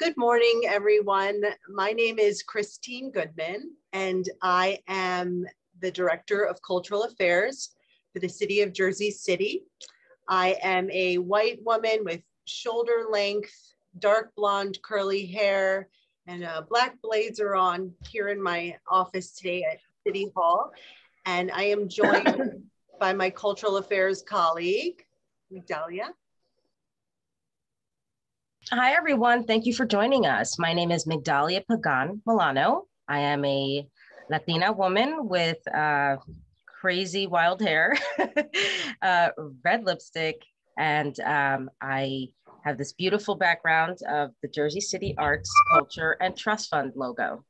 Good morning, everyone. My name is Christine Goodman, and I am the Director of Cultural Affairs for the City of Jersey City. I am a white woman with shoulder length, dark blonde, curly hair, and a black blazer on here in my office today at City Hall. And I am joined by my Cultural Affairs colleague, Migdalia. Hi, everyone. Thank you for joining us. My name is Migdalia Pagan Milano. I am a Latina woman with crazy wild hair, red lipstick, and I have this beautiful background of the Jersey City Arts, Culture, and Trust Fund logo.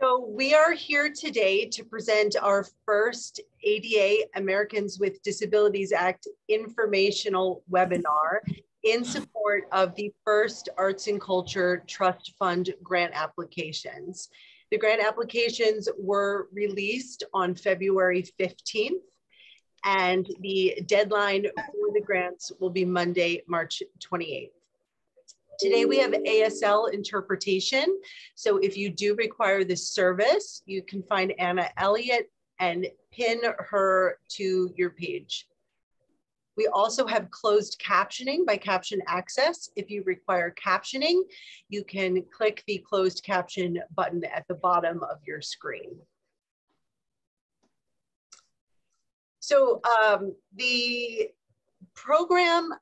So we are here today to present our first ADA Americans with Disabilities Act informational webinar in support of the first Arts and Culture Trust Fund grant applications. The grant applications were released on February 15th, and the deadline for the grants will be Monday, March 28th. Today we have ASL interpretation. So if you do require this service, you can find Anna Elliott and pin her to your page. We also have closed captioning by Caption Access. If you require captioning, you can click the closed caption button at the bottom of your screen. So the program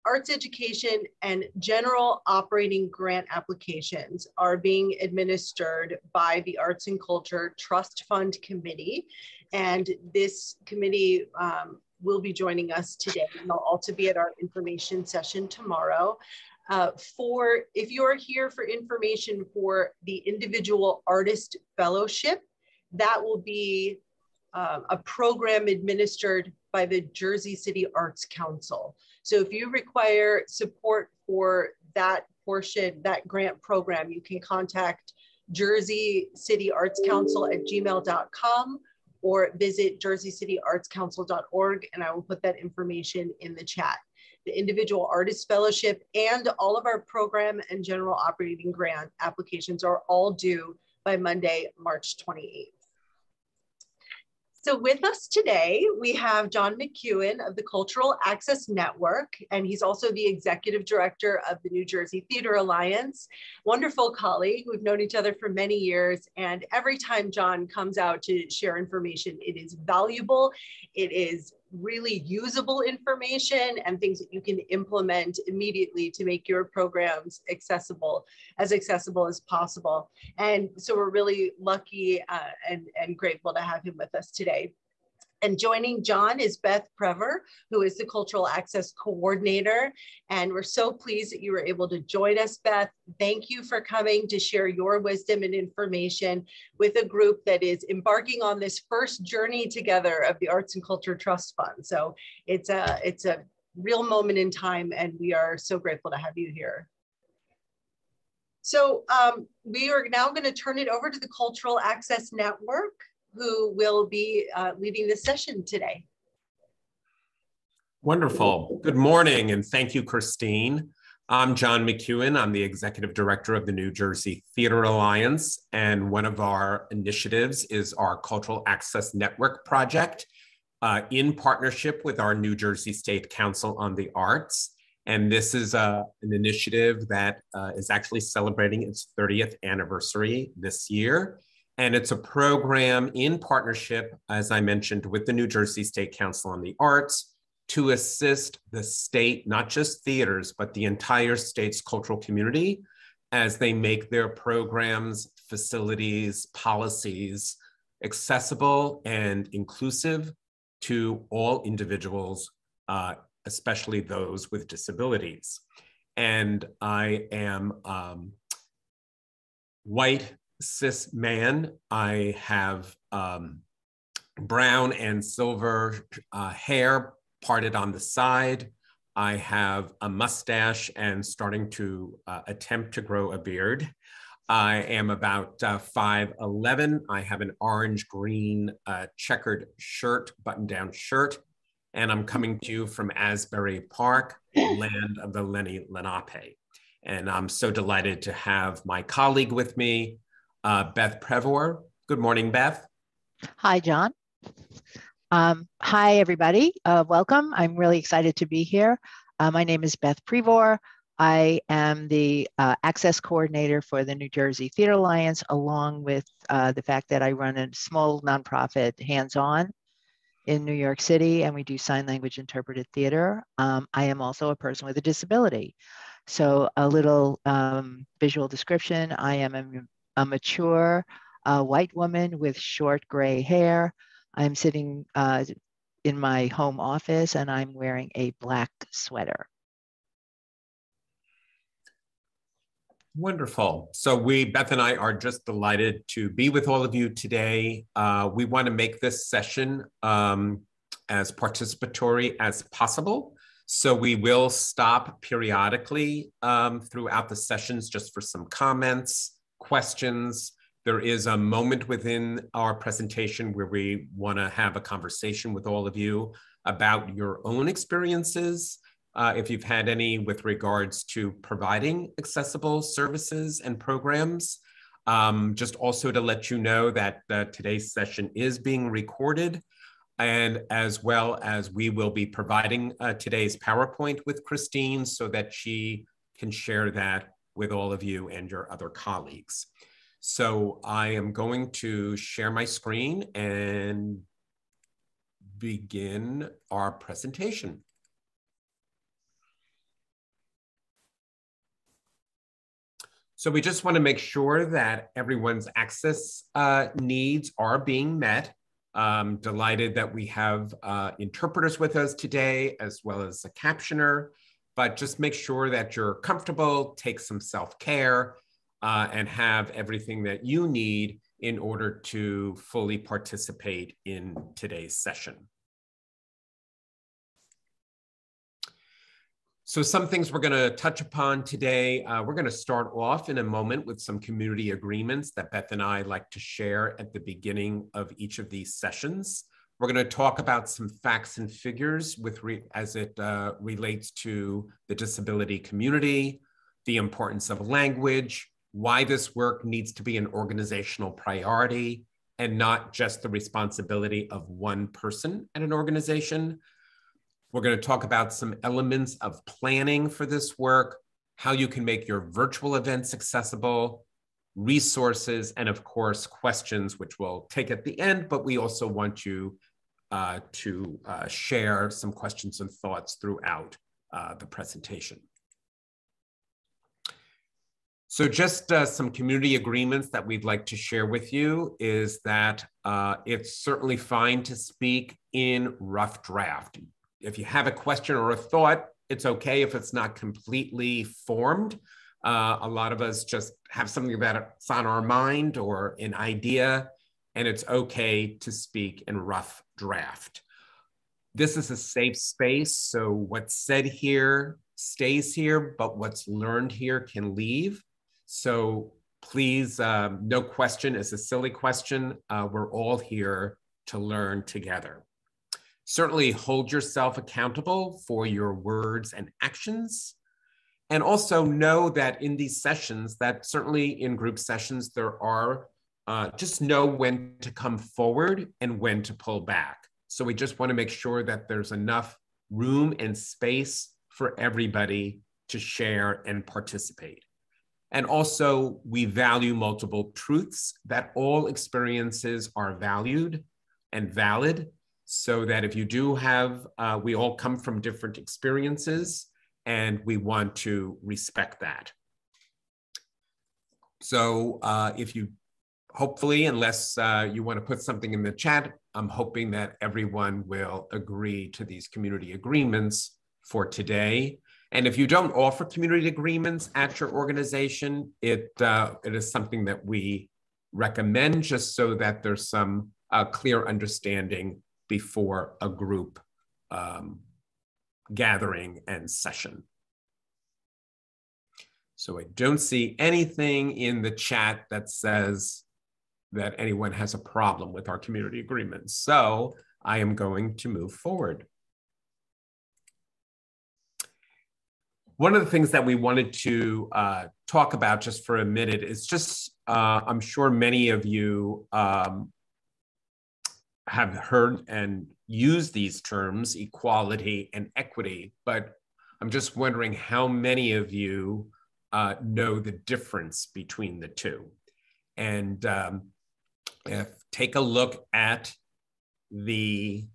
Arts Education and General Operating Grant applications are being administered by the Arts and Culture Trust Fund Committee. And this committee will be joining us today, and they'll also be at our information session tomorrow. If you're here for information for the individual artist fellowship, that will be a program administered by the Jersey City Arts Council. So if you require support for that portion, that grant program, you can contact Jersey City Arts Council at gmail.com or visit jerseycityartscouncil.org, and I will put that information in the chat. The individual artist fellowship and all of our program and general operating grant applications are all due by Monday, March 28th. So with us today, we have John McEwen of the Cultural Access Network, and he's also the Executive Director of the New Jersey Theater Alliance. Wonderful colleague. We've known each other for many years, and every time John comes out to share information, it is valuable. It is really usable information and things that you can implement immediately to make your programs accessible as possible. And so we're really lucky and grateful to have him with us today. And joining John is Beth Prever, who is the Cultural Access Coordinator. And we're so pleased that you were able to join us, Beth. Thank you for coming to share your wisdom and information with a group that is embarking on this first journey together of the Arts and Culture Trust Fund. So it's a real moment in time, and we are so grateful to have you here. So we are now going to turn it over to the Cultural Access Network, who will be leading this session today. Wonderful. Good morning, and thank you, Christine. I'm John McEwen. I'm the Executive Director of the New Jersey Theater Alliance, and one of our initiatives is our Cultural Access Network project in partnership with our New Jersey State Council on the Arts. And this is an initiative that is actually celebrating its 30th anniversary this year. And it's a program in partnership, as I mentioned, with the New Jersey State Council on the Arts to assist the state, not just theaters, but the entire state's cultural community as they make their programs, facilities, policies accessible and inclusive to all individuals, especially those with disabilities. And I am white, cis man. I have brown and silver hair parted on the side. I have a mustache and starting to attempt to grow a beard. I am about 5'11". I have an orange-green checkered shirt, button-down shirt, and I'm coming to you from Asbury Park, land of the Lenni Lenape. And I'm so delighted to have my colleague with me, Beth Prevor. Good morning, Beth. Hi, John. Hi, everybody. Welcome. I'm really excited to be here. My name is Beth Prevor. I am the access coordinator for the New Jersey Theater Alliance, along with the fact that I run a small nonprofit, Hands-On, in New York City, and we do sign language interpreted theater. I am also a person with a disability. So a little visual description. I am a mature white woman with short gray hair. I'm sitting in my home office and I'm wearing a black sweater. Wonderful. So Beth and I are just delighted to be with all of you today. We want to make this session as participatory as possible. So we will stop periodically throughout the sessions just for some comments, questions. There is a moment within our presentation where we want to have a conversation with all of you about your own experiences, if you've had any with regards to providing accessible services and programs. Just also to let you know that today's session is being recorded, and as well as we will be providing today's PowerPoint with Christine so that she can share that with all of you and your other colleagues. So I am going to share my screen and begin our presentation. So we just want to make sure that everyone's access needs are being met. Delighted that we have interpreters with us today, as well as a captioner, but just make sure that you're comfortable, take some self-care, and have everything that you need in order to fully participate in today's session. So some things we're going to touch upon today. We're going to start off in a moment with some community agreements that Beth and I like to share at the beginning of each of these sessions. We're going to talk about some facts and figures as it relates to the disability community, the importance of language, why this work needs to be an organizational priority and not just the responsibility of one person at an organization. We're going to talk about some elements of planning for this work, how you can make your virtual events accessible, resources, and of course, questions, which we'll take at the end, but we also want you to share some questions and thoughts throughout the presentation. So just some community agreements that we'd like to share with you is that it's certainly fine to speak in rough draft. If you have a question or a thought, it's okay if it's not completely formed. A lot of us just have something that's on our mind or an idea, and it's okay to speak in rough draft. This is a safe space, so what's said here stays here, but what's learned here can leave. So please, no question is a silly question. We're all here to learn together. Certainly hold yourself accountable for your words and actions. And also know that in these sessions, that certainly in group sessions, there are, just know when to come forward and when to pull back. So we just want to make sure that there's enough room and space for everybody to share and participate. And also, we value multiple truths, that all experiences are valued and valid, so that if you do have, we all come from different experiences, and we want to respect that. So if you, hopefully, unless you want to put something in the chat, I'm hoping that everyone will agree to these community agreements for today. And if you don't offer community agreements at your organization, it is something that we recommend just so that there's some clear understanding before a group gathering and session. So I don't see anything in the chat that says that anyone has a problem with our community agreements. So I am going to move forward. one of the things that we wanted to talk about just for a minute is just, I'm sure many of you have heard and used these terms, equality and equity, but I'm just wondering how many of you know the difference between the two. And take a look at the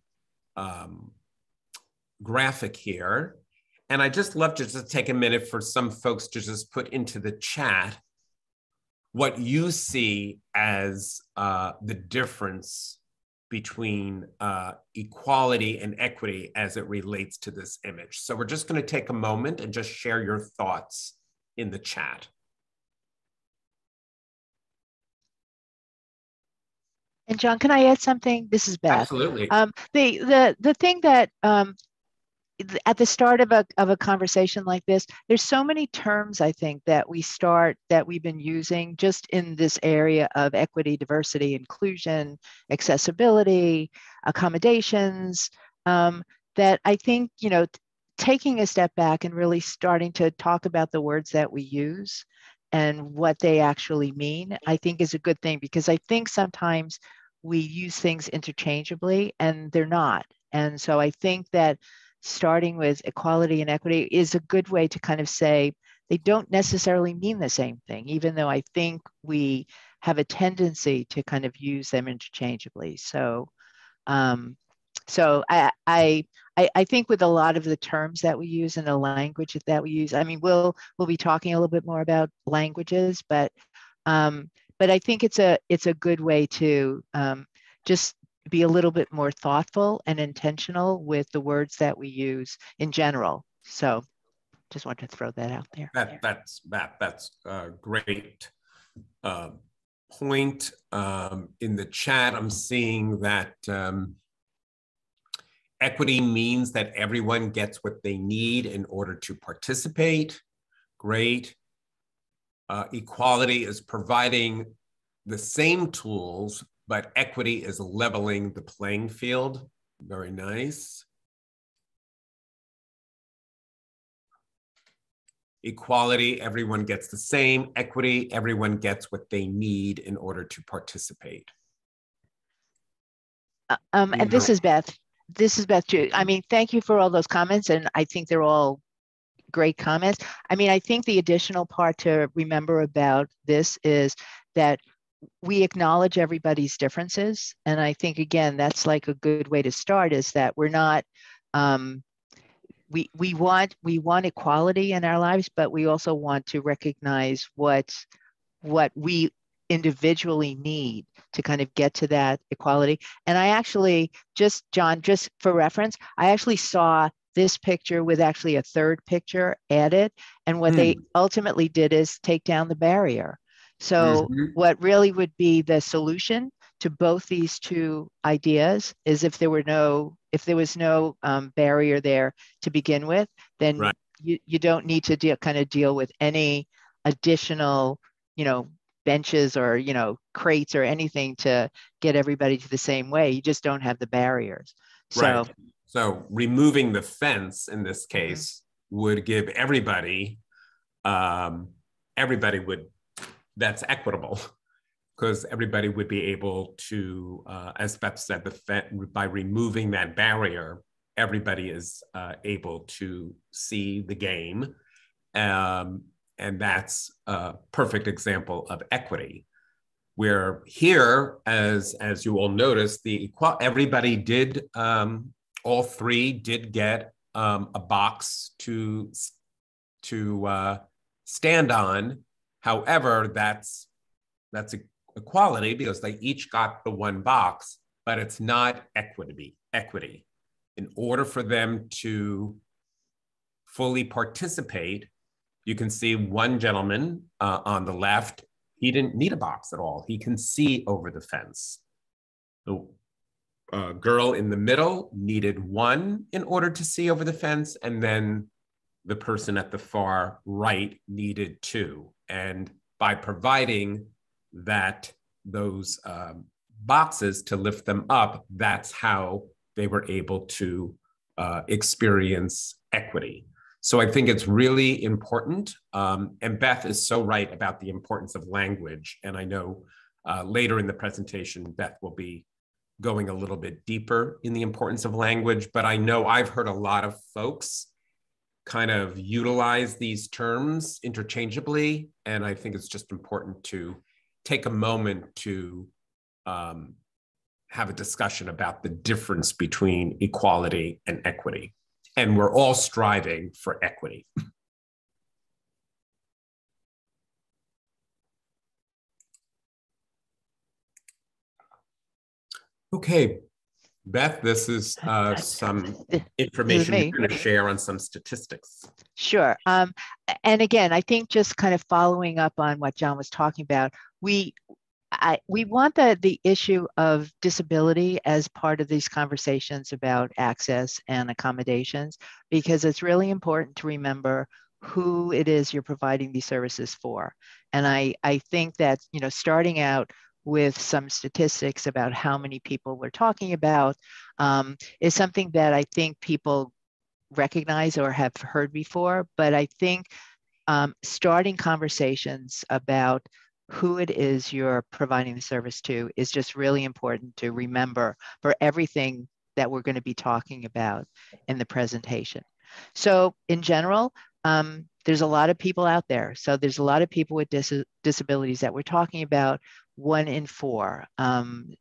graphic here. And I just love to just take a minute for some folks to just put into the chat what you see as the difference between equality and equity as it relates to this image. So we're just going to take a moment and just share your thoughts in the chat. And John, can I add something? This is Beth. Absolutely. The thing that at the start of a conversation like this, there's so many terms I think that we've been using just in this area of equity, diversity, inclusion, accessibility, accommodations, that I think, you know, taking a step back and really starting to talk about the words that we use and what they actually mean, I think is a good thing, because I think sometimes we use things interchangeably and they're not. And so I think that starting with equality and equity is a good way to kind of say they don't necessarily mean the same thing, even though I think we have a tendency to kind of use them interchangeably. So, I think with a lot of the terms that we use and the language that we use, I mean, we'll be talking a little bit more about languages, but I think it's a good way to just be a little bit more thoughtful and intentional with the words that we use in general. So just wanted to throw that out there. That's a great point. In the chat, I'm seeing that equity means that everyone gets what they need in order to participate. Great. Equality is providing the same tools, but equity is leveling the playing field. Very nice. Equality, everyone gets the same. Equity, everyone gets what they need in order to participate. And this is Beth. This is Beth too. I mean, thank you for all those comments, and I think they're all great comments. I mean, I think the additional part to remember about this is that we acknowledge everybody's differences. And I think, again, that's like a good way to start, is that we're not, we want equality in our lives, but we also want to recognize what we individually need to kind of get to that equality. And I actually, John, just for reference, I actually saw this picture with actually a third picture added. And what they ultimately did is take down the barrier. So what really would be the solution to both these two ideas is if there was no barrier there to begin with, then right. you don't need to deal with any additional, benches or, crates or anything to get everybody to the same way. You just don't have the barriers. Right. So removing the fence in this case would give everybody, that's equitable, because everybody would be able to, as Beth said, by removing that barrier, everybody is able to see the game. And that's a perfect example of equity. Where here, as you all noticed, everybody did, all three did get a box to stand on. However, that's equality because they each got the one box, but it's not equity. In order for them to fully participate, you can see one gentleman on the left, he didn't need a box at all. He can see over the fence. The girl in the middle needed one in order to see over the fence, and then the person at the far right needed two. And by providing those boxes to lift them up, that's how they were able to experience equity. So I think it's really important. And Beth is so right about the importance of language. And I know later in the presentation, Beth will be going a little bit deeper in the importance of language, but I know I've heard a lot of folks kind of utilize these terms interchangeably. And I think it's just important to take a moment to have a discussion about the difference between equality and equity. And we're all striving for equity. Okay, Beth, this is some information you're going to share on some statistics. Sure. And again, I think just kind of following up on what John was talking about, we want the issue of disability as part of these conversations about access and accommodations, because it's really important to remember who it is you're providing these services for. And I think that, you know, starting out with some statistics about how many people we're talking about is something that I think people recognize or have heard before. But I think starting conversations about who it is you're providing the service to is just really important to remember for everything that we're going to be talking about in the presentation. So in general, there's a lot of people out there. So there's a lot of people with disabilities that we're talking about, 1 in 4.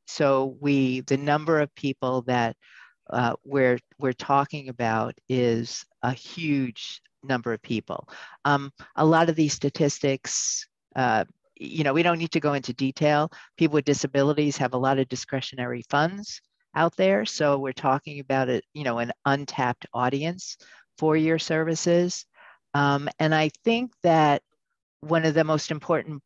So the number of people that we're talking about is a huge number of people. A lot of these statistics, you know, we don't need to go into detail. People with disabilities have a lot of discretionary funds out there. So we're talking about it, you know, an untapped audience for your services. And I think that one of the most important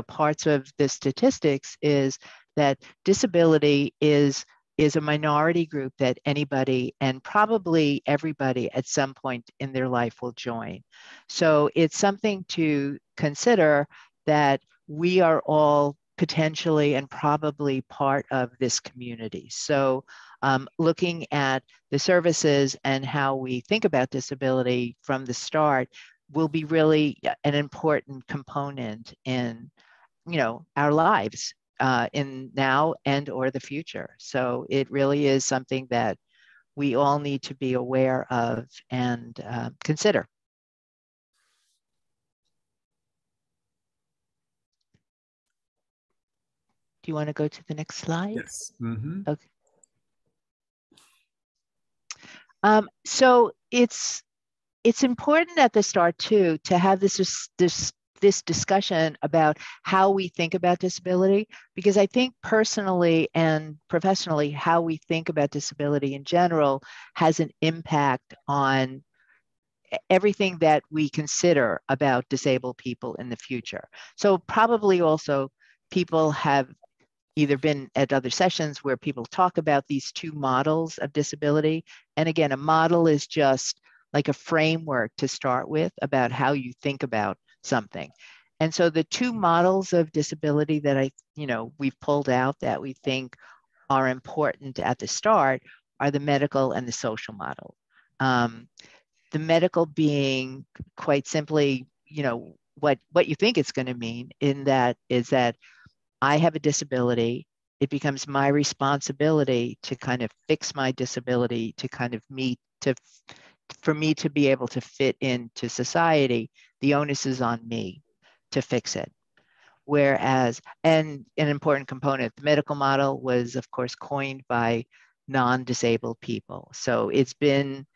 parts of the statistics is that disability is a minority group that anybody and probably everybody at some point in their life will join. So it's something to consider that we are all potentially and probably part of this community. So looking at the services and how we think about disability from the start will be really an important component in, you know, our lives in now and or the future. So it really is something that we all need to be aware of and consider. Do you want to go to the next slide? Yes. Mm-hmm. Okay. So it's important at the start too to have this discussion about how we think about disability, because I think personally and professionally, how we think about disability in general has an impact on everything that we consider about disabled people in the future. So probably also people have either been at other sessions where people talk about these 2 models of disability. And again, a model is just like a framework to start with about how you think about something. And so the 2 models of disability that we've pulled out that we think are important at the start are the medical and the social model. The medical being quite simply, you know, what you think it's going to mean in that is that I have a disability. It becomes my responsibility to kind of fix my disability to kind of for me to be able to fit into society. The onus is on me to fix it. Whereas, and an important component, the medical model was of course coined by non-disabled people. So it's been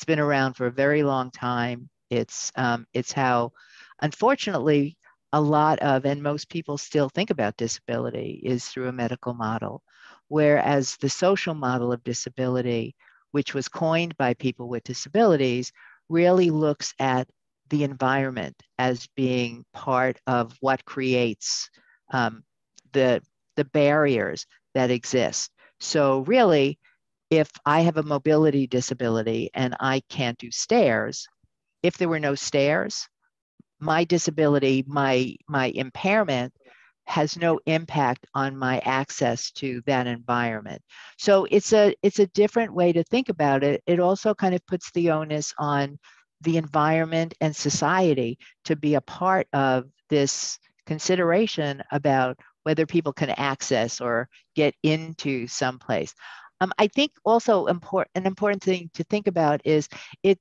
around for a very long time. It's how, unfortunately, a lot of, and most people still think about disability is through a medical model, whereas the social model of disability, which was coined by people with disabilities, really looks at the environment as being part of what creates the barriers that exist. So really, if I have a mobility disability and I can't do stairs, if there were no stairs, my disability, my impairment has no impact on my access to that environment. So it's a different way to think about it. It also kind of puts the onus on the environment and society to be a part of this consideration about whether people can access or get into someplace. I think also an important thing to think about is it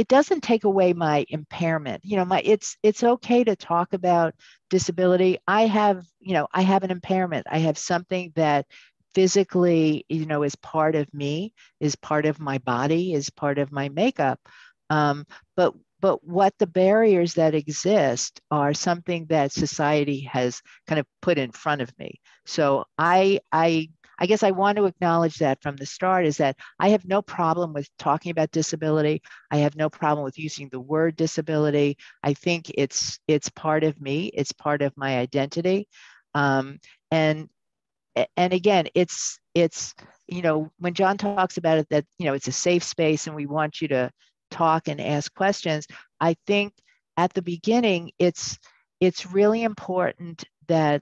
doesn't take away my impairment. It's okay to talk about disability. I have an impairment. I have something that physically, is part of me, is part of my body, is part of my makeup. But what the barriers that exist are something that society has kind of put in front of me. So I guess I want to acknowledge that from the start, is that I have no problem with talking about disability. I have no problem with using the word disability. I think it's part of me. It's part of my identity. And again, it's when John talks about it, that it's a safe space and we want you to talk and ask questions. I think at the beginning, it's really important that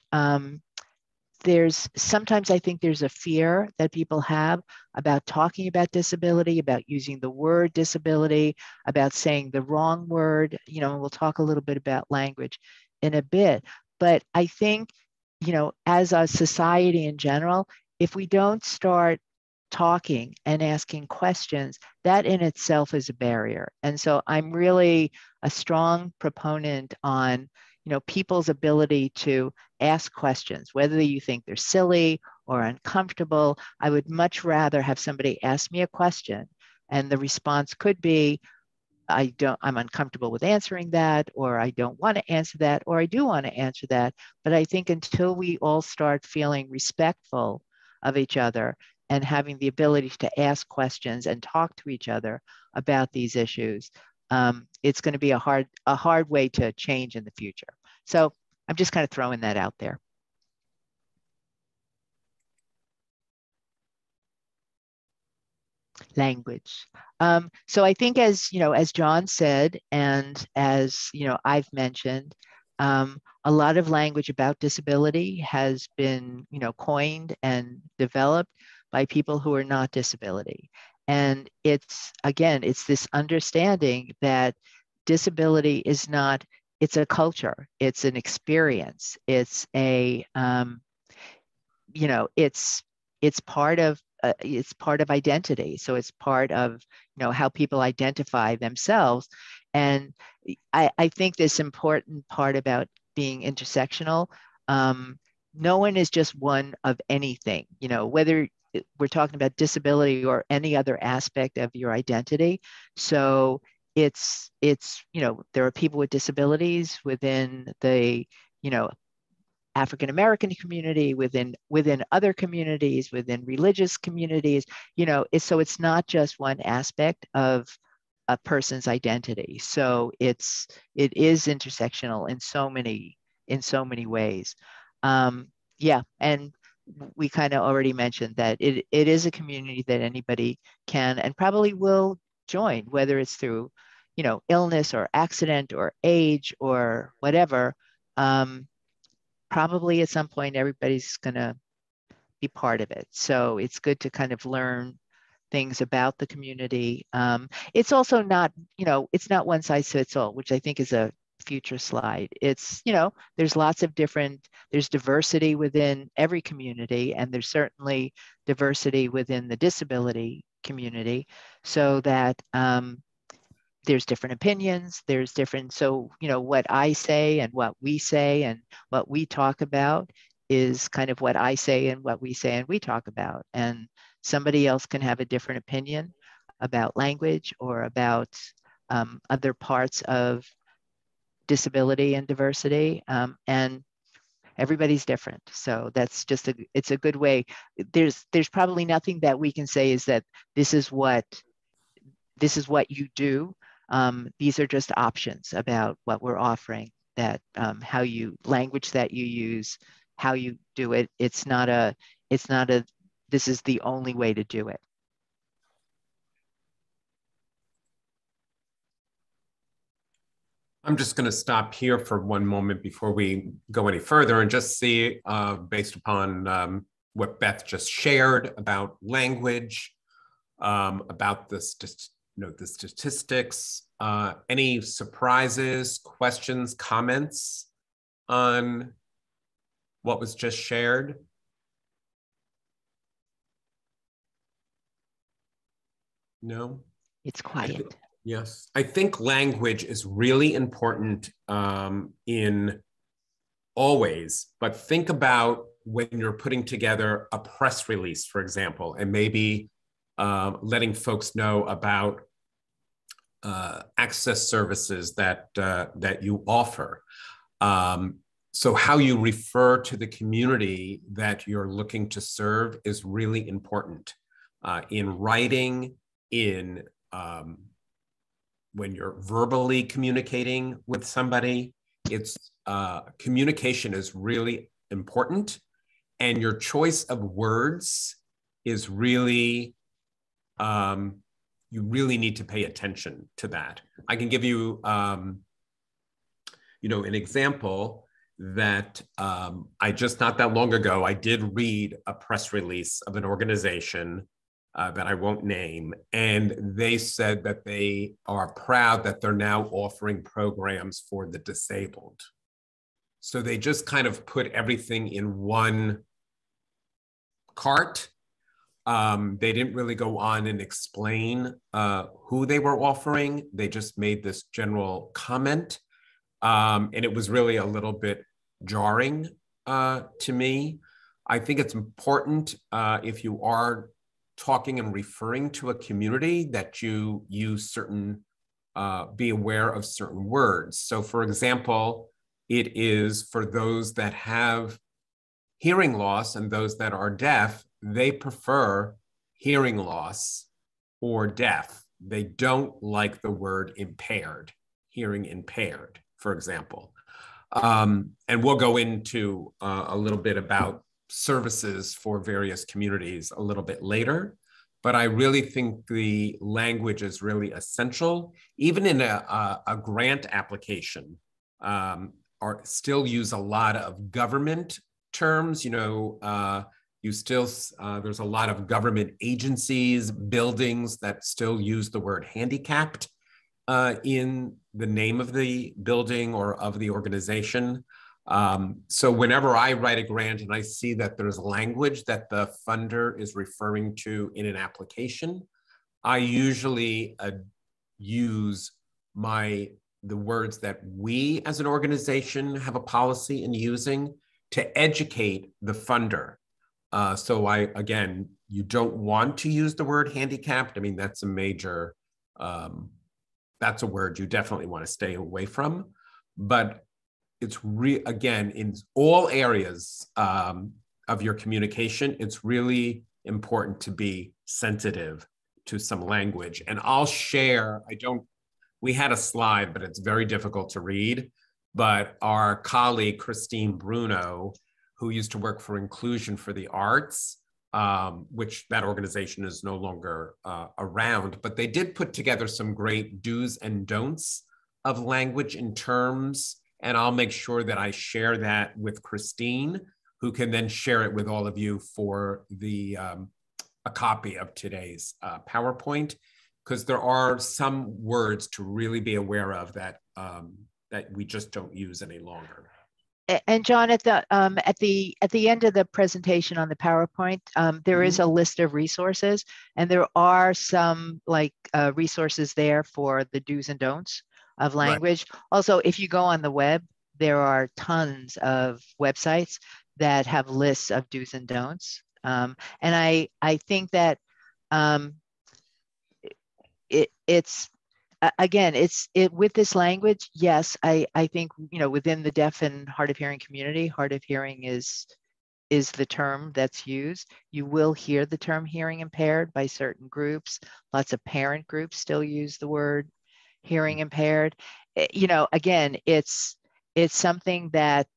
sometimes I think there's a fear that people have about talking about disability, about using the word disability, about saying the wrong word, and we'll talk a little bit about language in a bit. But I think, as a society in general, if we don't start talking and asking questions, that in itself is a barrier. And so I'm really a strong proponent on people's ability to ask questions, whether you think they're silly or uncomfortable. I would much rather have somebody ask me a question and the response could be, I'm uncomfortable with answering that, or I don't want to answer that, or I do want to answer that. But I think until we all start feeling respectful of each other and having the ability to ask questions and talk to each other about these issues, it's going to be a hard way to change in the future. So I'm just kind of throwing that out there. Language. So I think, as John said, and as I've mentioned, a lot of language about disability has been coined and developed by people who are not disability. And it's this understanding that disability is not, it's a culture, it's an experience, it's a, it's part of identity. So it's part of, how people identify themselves. And I think this important part about being intersectional, no one is just one of anything, whether we're talking about disability or any other aspect of your identity. So it's there are people with disabilities within the African-American community, within other communities, within religious communities, so it's not just one aspect of a person's identity. So it is intersectional in so many ways. Yeah, and we kind of already mentioned that it is a community that anybody can and probably will join, whether it's through, illness or accident or age or whatever. Probably at some point, everybody's going to be part of it. So it's good to kind of learn things about the community. It's also not, it's not one size fits all, which I think is a future slide. It's, there's lots of there's diversity within every community, and there's certainly diversity within the disability community, so that there's different opinions, so, what I say and what we say and what we talk about is kind of what I say and what we say and we talk about. And somebody else can have a different opinion about language or about other parts of disability and diversity. And everybody's different. So that's just it's a good way. There's probably nothing that we can say is that this is what you do. These are just options about what we're offering, that language that you use, how you do it. It's not this is the only way to do it. I'm just going to stop here for one moment before we go any further and just see, based upon what Beth just shared about language, about the statistics, Any surprises, questions, comments on what was just shared? No? It's quiet. Yes. I think language is really important in always, but think about when you're putting together a press release, for example, and maybe letting folks know about access services that you offer. So how you refer to the community that you're looking to serve is really important in writing, in when you're verbally communicating with somebody. It's communication is really important, and your choice of words is really you really need to pay attention to that. I can give you an example that I just not that long ago, I did read a press release of an organization that I won't name, and they said that they are proud that they're now offering programs for the disabled. So they just kind of put everything in one cart. They didn't really go on and explain who they were offering. They just made this general comment. And it was really a little bit jarring to me. I think it's important if you are talking and referring to a community that you use certain, be aware of certain words. So for example, it is for those that have hearing loss and those that are deaf, they prefer hearing loss or deaf. They don't like the word impaired, hearing impaired, for example. And we'll go into a little bit about services for various communities a little bit later. But I really think the language is really essential. Even in a grant application, still use a lot of government terms. You still, there's a lot of government agencies, buildings that still use the word handicapped in the name of the building or of the organization. So whenever I write a grant and I see that there's language that the funder is referring to in an application, I usually use the words that we as an organization have a policy in using to educate the funder. So again, you don't want to use the word handicapped. I mean, that's a major, that's a word you definitely want to stay away from. But it's again, in all areas of your communication, it's really important to be sensitive to some language. And I'll share, we had a slide, but it's very difficult to read. But our colleague, Christine Bruno, who used to work for Inclusion for the Arts, which that organization is no longer around, but they did put together some great do's and don'ts of language and terms. And I'll make sure that I share that with Christine, who can then share it with all of you for a copy of today's PowerPoint, because there are some words to really be aware of that we just don't use any longer. And John, at the end of the presentation on the PowerPoint, there is a list of resources, and there are some resources there for the do's and don'ts of language. Right. Also, if you go on the web, there are tons of websites that have lists of do's and don'ts. And I think that it's again, with this language, yes, I think, within the deaf and hard of hearing community, hard of hearing is the term that's used. You will hear the term hearing impaired by certain groups. Lots of parent groups still use the word hearing impaired. Again, it's something that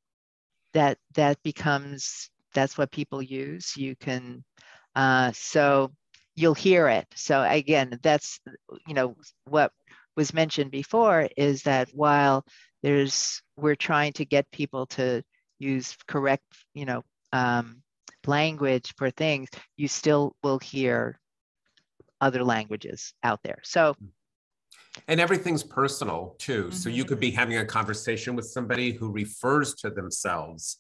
becomes, that's what people use. You can, so you'll hear it. So again, that's, what was mentioned before is that while we're trying to get people to use correct, language for things, you still will hear other languages out there. So And everything's personal too. So you could be having a conversation with somebody who refers to themselves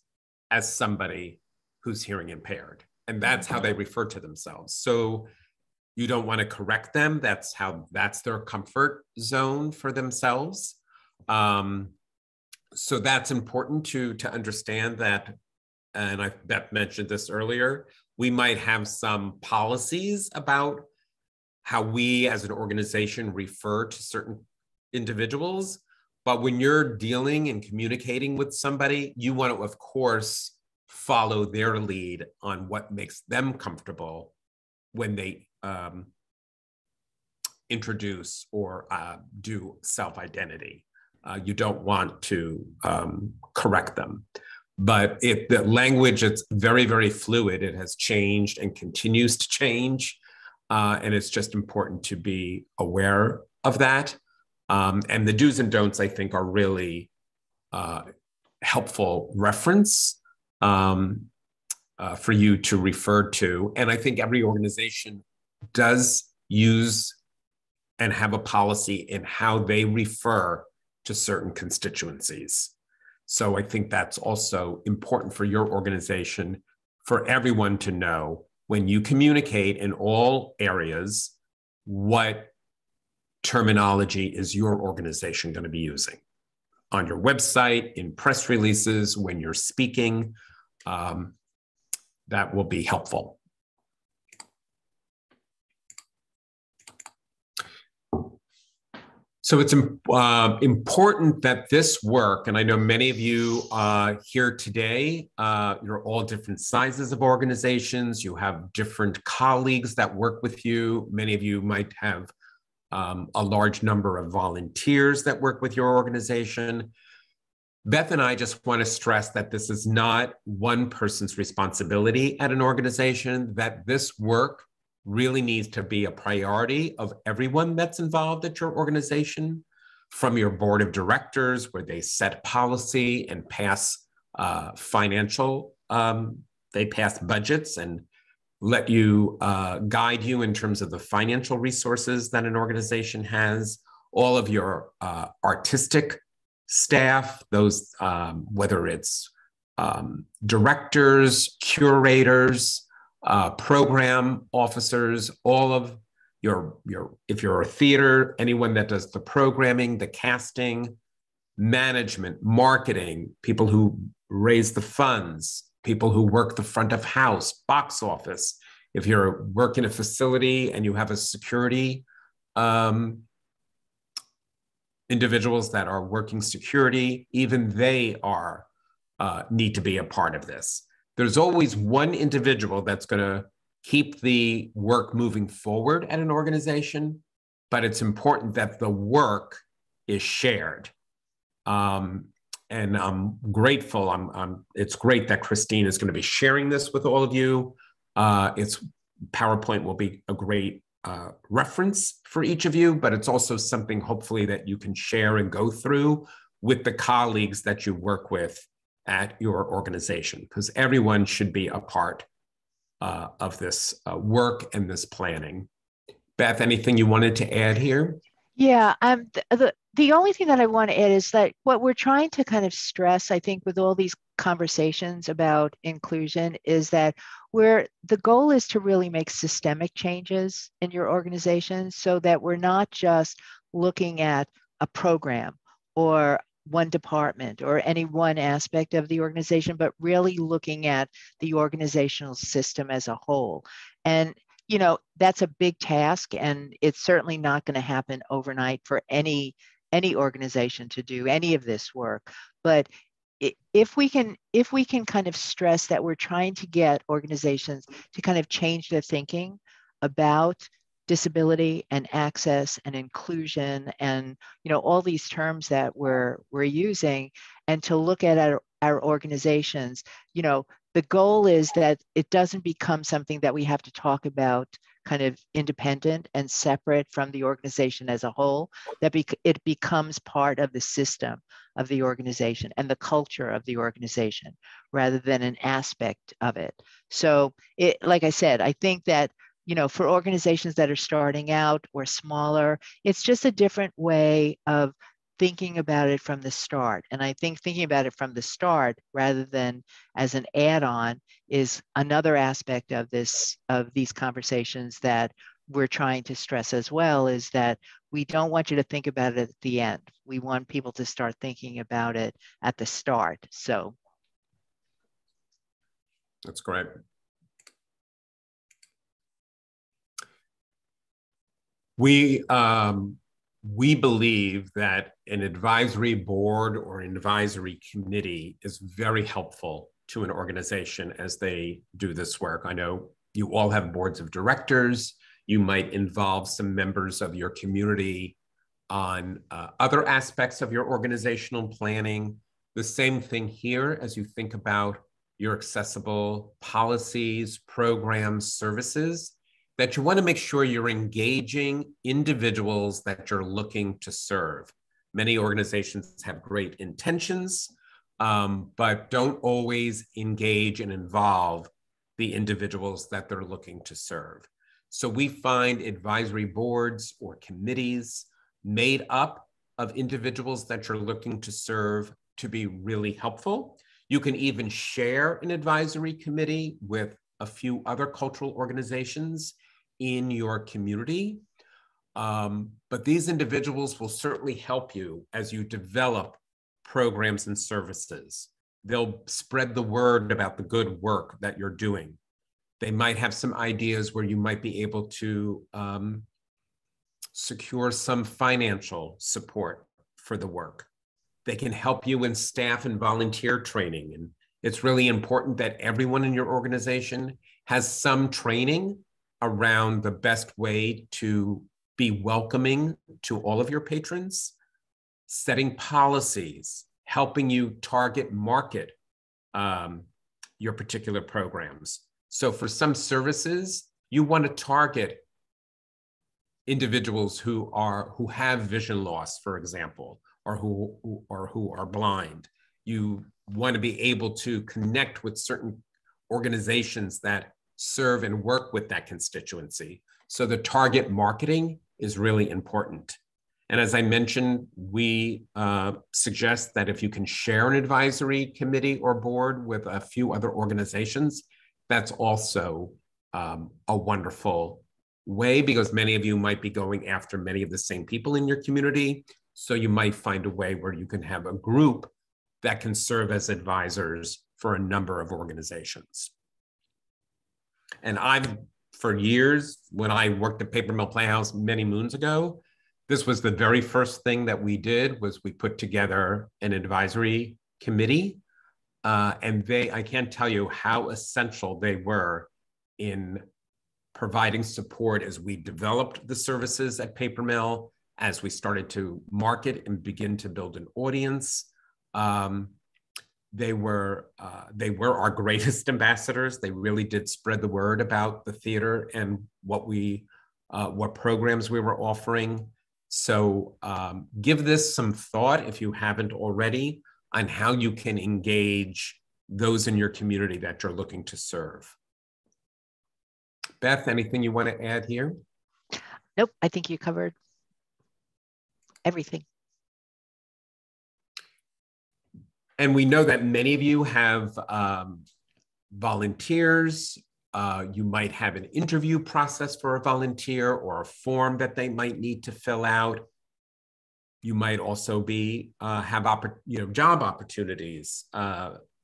as somebody who's hearing impaired. And that's how they refer to themselves. So you don't want to correct them. That's their comfort zone for themselves. So that's important to understand that. And Beth mentioned this earlier. We might have some policies about how we as an organization refer to certain individuals. But when you're dealing and communicating with somebody, you want to, of course, follow their lead on what makes them comfortable when they introduce or do self-identity. You don't want to correct them. But if the language, it's very, very fluid. It has changed and continues to change. And it's just important to be aware of that. And the do's and don'ts, I think, are really helpful reference for you to refer to. And I think every organization does use and have a policy in how they refer to certain constituencies. So I think that's also important for your organization, for everyone to know when you communicate in all areas, what terminology is your organization going to be using on your website, in press releases, when you're speaking. That will be helpful. So it's important that this work, and I know many of you here today, you're all different sizes of organizations. You have different colleagues that work with you. Many of you might have a large number of volunteers that work with your organization. Beth and I just want to stress that this is not one person's responsibility at an organization, that this work really needs to be a priority of everyone that's involved at your organization, from your board of directors, where they set policy and pass they pass budgets and let you guide you in terms of the financial resources that an organization has, all of your artistic staff, those, whether it's directors, curators, program officers, all of your, if you're a theater, anyone that does the programming, the casting, management, marketing, people who raise the funds, people who work the front of house, box office. If you're working a facility and you have a security, individuals that are working security, even they are need to be a part of this. There's always one individual that's going to keep the work moving forward at an organization, but it's important that the work is shared. And I'm grateful. It's great that Christine is going to be sharing this with all of you. PowerPoint will be a great reference for each of you, but it's also something hopefully that you can share and go through with the colleagues that you work with at your organization, because everyone should be a part of this work and this planning. Beth, anything you wanted to add here? Yeah, the only thing that I want to add is that what we're trying to kind of stress, I think, with all these conversations about inclusion is that the goal is to really make systemic changes in your organization, so that we're not just looking at a program or one department or any one aspect of the organization, but really looking at the organizational system as a whole. And you know, that's a big task, and it's certainly not going to happen overnight for any organization to do any of this work. But if we can kind of stress that we're trying to get organizations to kind of change their thinking about disability and access and inclusion and, you know, all these terms that we're using, and to look at our organizations, you know, the goal is that it doesn't become something that we have to talk about kind of independent and separate from the organization as a whole, that it becomes part of the system of the organization and the culture of the organization rather than an aspect of it. So like I said, I think that for organizations that are starting out or smaller, it's just a different way of thinking about it from the start. And I think thinking about it from the start rather than as an add-on is another aspect of these conversations that we're trying to stress as well, is that we don't want you to think about it at the end. We want people to start thinking about it at the start. So that's great. We believe that an advisory board or an advisory committee is very helpful to an organization as they do this work. I know you all have boards of directors. You might involve some members of your community on other aspects of your organizational planning. The same thing here as you think about your accessible policies, programs, services, that you want to make sure you're engaging individuals that you're looking to serve. Many organizations have great intentions, but don't always engage and involve the individuals that they're looking to serve. So we find advisory boards or committees made up of individuals that you're looking to serve to be really helpful. You can even share an advisory committee with a few other cultural organizations in your community. But these individuals will certainly help you as you develop programs and services. They'll spread the word about the good work that you're doing. They might have some ideas where you might be able to secure some financial support for the work. They can help you in staff and volunteer training. And it's really important that everyone in your organization has some training around the best way to be welcoming to all of your patrons, setting policies, helping you target market your particular programs. So for some services, you want to target individuals who have vision loss, for example, or who are blind. You want to be able to connect with certain organizations that serve and work with that constituency. So the target marketing is really important. And as I mentioned, we suggest that if you can share an advisory committee or board with a few other organizations, that's also a wonderful way, because many of you might be going after many of the same people in your community. So you might find a way where you can have a group that can serve as advisors for a number of organizations. And for years, when I worked at Paper Mill Playhouse many moons ago, this was the very first thing that we did, was we put together an advisory committee. And I can't tell you how essential they were in providing support as we developed the services at Paper Mill, as we started to market and begin to build an audience. They were our greatest ambassadors. They really did spread the word about the theater and what programs we were offering. So give this some thought, if you haven't already, on how you can engage those in your community that you're looking to serve. Beth, anything you want to add here? Nope, I think you covered everything. And we know that many of you have volunteers. You might have an interview process for a volunteer or a form that they might need to fill out. You might also have job opportunities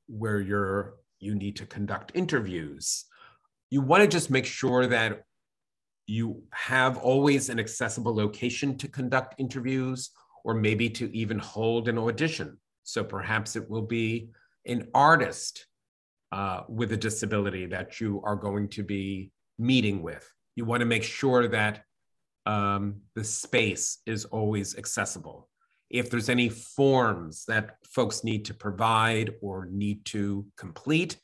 where you need to conduct interviews. You want to just make sure that you have always an accessible location to conduct interviews, or maybe to even hold an audition. So perhaps it will be an artist with a disability that you are going to be meeting with. You want to make sure that the space is always accessible. If there's any forms that folks need to provide or need to complete,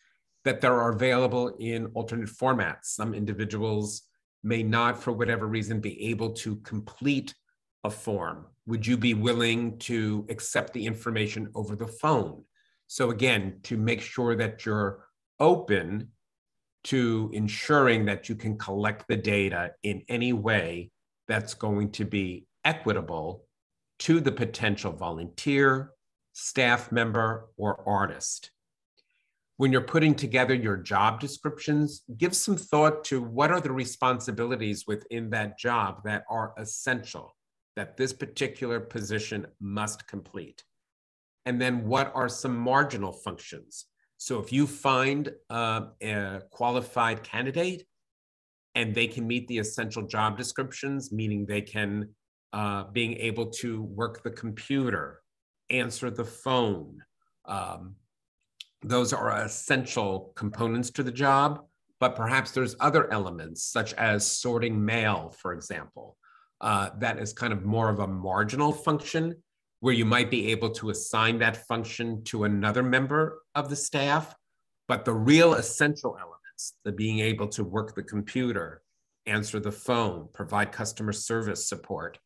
that they are available in alternate formats. Some individuals may not, for whatever reason, be able to complete a form. Would you be willing to accept the information over the phone? So again, to make sure that you're open to ensuring that you can collect the data in any way that's going to be equitable to the potential volunteer, staff member, or artist. When you're putting together your job descriptions, give some thought to what are the responsibilities within that job that are essential, that this particular position must complete. And then what are some marginal functions? So if you find a qualified candidate and they can meet the essential job descriptions, meaning they can being able to work the computer, answer the phone, those are essential components to the job, but perhaps there's other elements such as sorting mail, for example, that is kind of more of a marginal function where you might be able to assign that function to another member of the staff, but the real essential elements, the being able to work the computer, answer the phone, provide customer service support,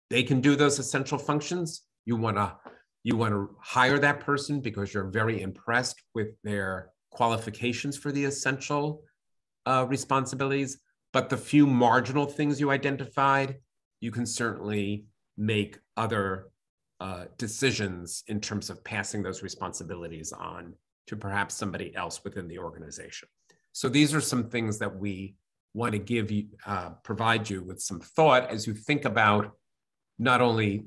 they can do those essential functions. You want to hire that person because you're very impressed with their qualifications for the essential responsibilities. But the few marginal things you identified, you can certainly make other decisions in terms of passing those responsibilities on to perhaps somebody else within the organization. So these are some things that we want to give you, provide you with some thought as you think about not only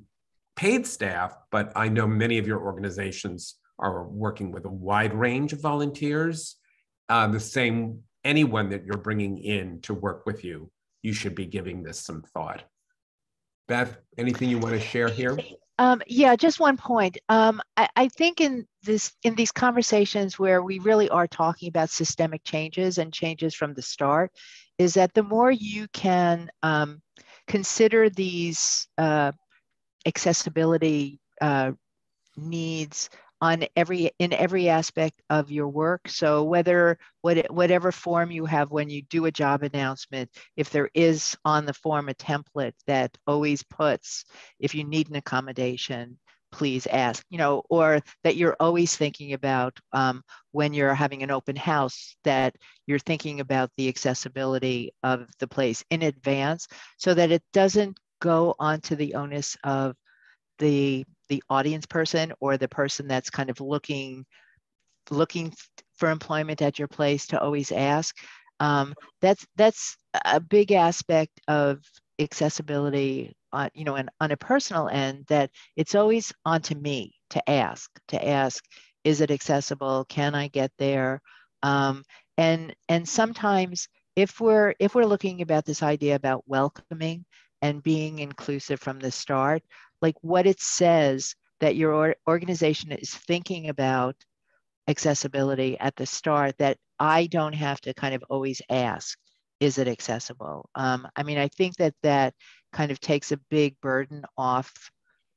paid staff, but I know many of your organizations are working with a wide range of volunteers. Anyone that you're bringing in to work with you, you should be giving this some thought. Beth, anything you want to share here? Yeah, just one point. I think in these conversations where we really are talking about systemic changes and changes from the start, is that the more you can consider these accessibility needs in every aspect of your work. So whatever form you have when you do a job announcement, if there is on the form a template that always puts, if you need an accommodation, please ask, or that you're always thinking about when you're having an open house, that you're thinking about the accessibility of the place in advance so that it doesn't go onto the onus of the audience person or the person that's kind of looking for employment at your place to always ask. That's a big aspect of accessibility, and on a personal end, that it's always onto me to ask, is it accessible? Can I get there? And sometimes if we're looking about this idea about welcoming and being inclusive from the start, like what it says that your organization is thinking about accessibility at the start, that I don't have to kind of always ask, is it accessible? I think that kind of takes a big burden off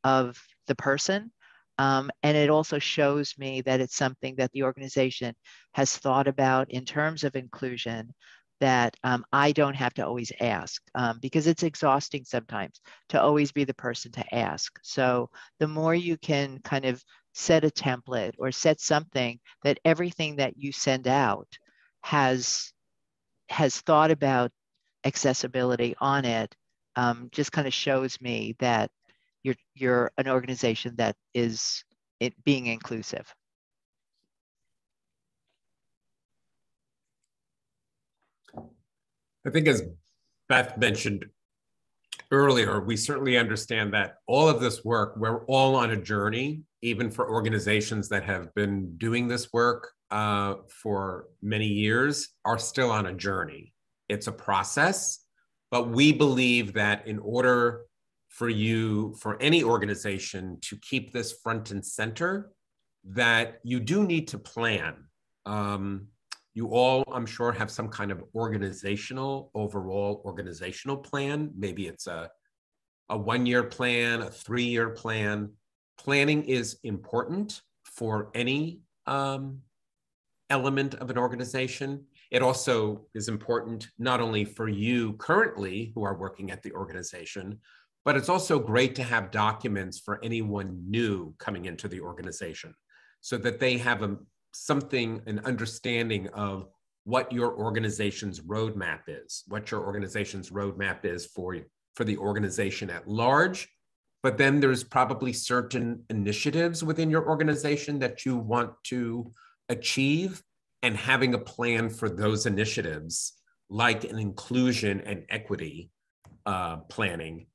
of the person. And it also shows me that it's something that the organization has thought about in terms of inclusion, that I don't have to always ask, because it's exhausting sometimes to always be the person to ask. So the more you can kind of set a template or set something that everything that you send out has thought about accessibility on it, just kind of shows me that you're an organization that is being inclusive. I think as Beth mentioned earlier, we certainly understand that all of this work, we're all on a journey, even for organizations that have been doing this work for many years, are still on a journey. It's a process, but we believe that in order for any organization to keep this front and center, that you do need to plan. You all, I'm sure, have some kind of overall organizational plan. Maybe it's a 1-year plan, a 3-year plan. Planning is important for any element of an organization. It also is important not only for you currently who are working at the organization, but it's also great to have documents for anyone new coming into the organization so that they have an understanding of what your organization's roadmap is, what your organization's roadmap is for the organization at large. But then there's probably certain initiatives within your organization that you want to achieve, and having a plan for those initiatives, like an inclusion and equity planning,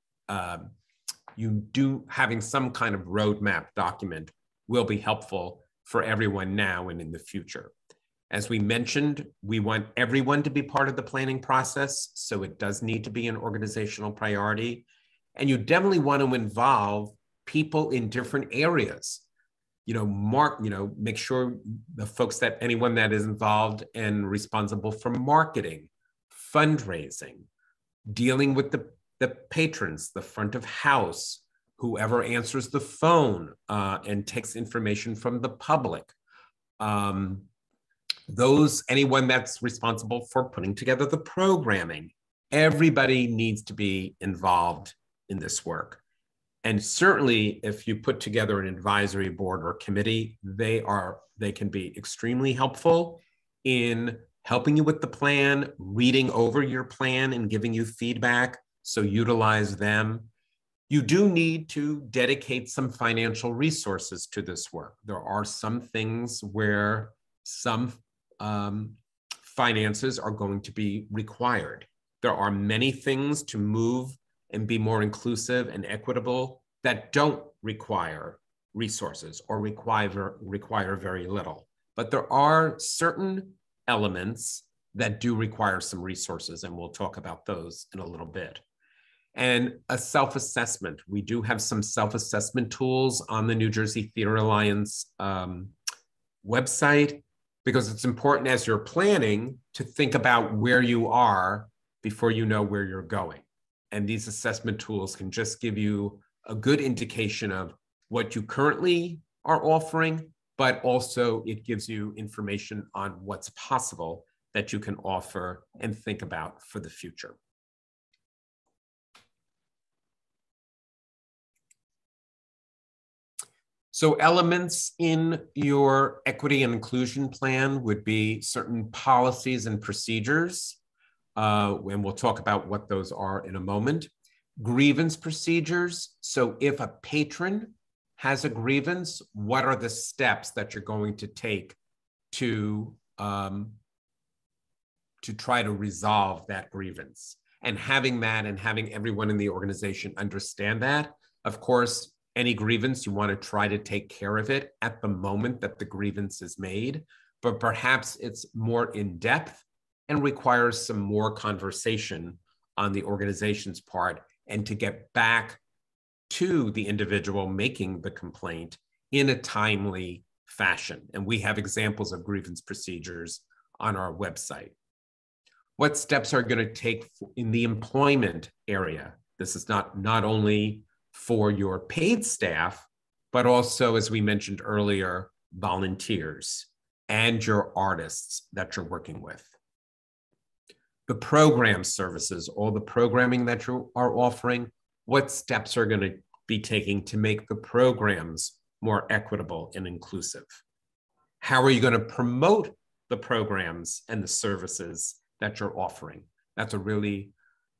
having some kind of roadmap document will be helpful for everyone now and in the future. As we mentioned, we want everyone to be part of the planning process, so it does need to be an organizational priority. And you definitely want to involve people in different areas. Make sure anyone that is involved and responsible for marketing, fundraising, dealing with the patrons, the front of house, whoever answers the phone and takes information from the public. Anyone that's responsible for putting together the programming. Everybody needs to be involved in this work. And certainly if you put together an advisory board or committee, they can be extremely helpful in helping you with the plan, reading over your plan and giving you feedback. So utilize them. You do need to dedicate some financial resources to this work. There are some things where some finances are going to be required. There are many things to move and be more inclusive and equitable that don't require resources or require very little. But there are certain elements that do require some resources, and we'll talk about those in a little bit. And a self-assessment. We do have some self-assessment tools on the New Jersey Theater Alliance website, because it's important as you're planning to think about where you are before you know where you're going. And these assessment tools can just give you a good indication of what you currently are offering, but also it gives you information on what's possible that you can offer and think about for the future. So elements in your equity and inclusion plan would be certain policies and procedures, and we'll talk about what those are in a moment. Grievance procedures. So if a patron has a grievance, what are the steps that you're going to take to try to resolve that grievance? And having that and having everyone in the organization understand that. Of course, any grievance, you want to try to take care of it at the moment that the grievance is made, but perhaps it's more in depth and requires some more conversation on the organization's part, and to get back to the individual making the complaint in a timely fashion. And we have examples of grievance procedures on our website. What steps are going to take in the employment area? This is not only for your paid staff, but also, as we mentioned earlier, volunteers and your artists that you're working with. The program services, all the programming that you are offering, what steps are going to be taking to make the programs more equitable and inclusive? How are you going to promote the programs and the services that you're offering? That's a really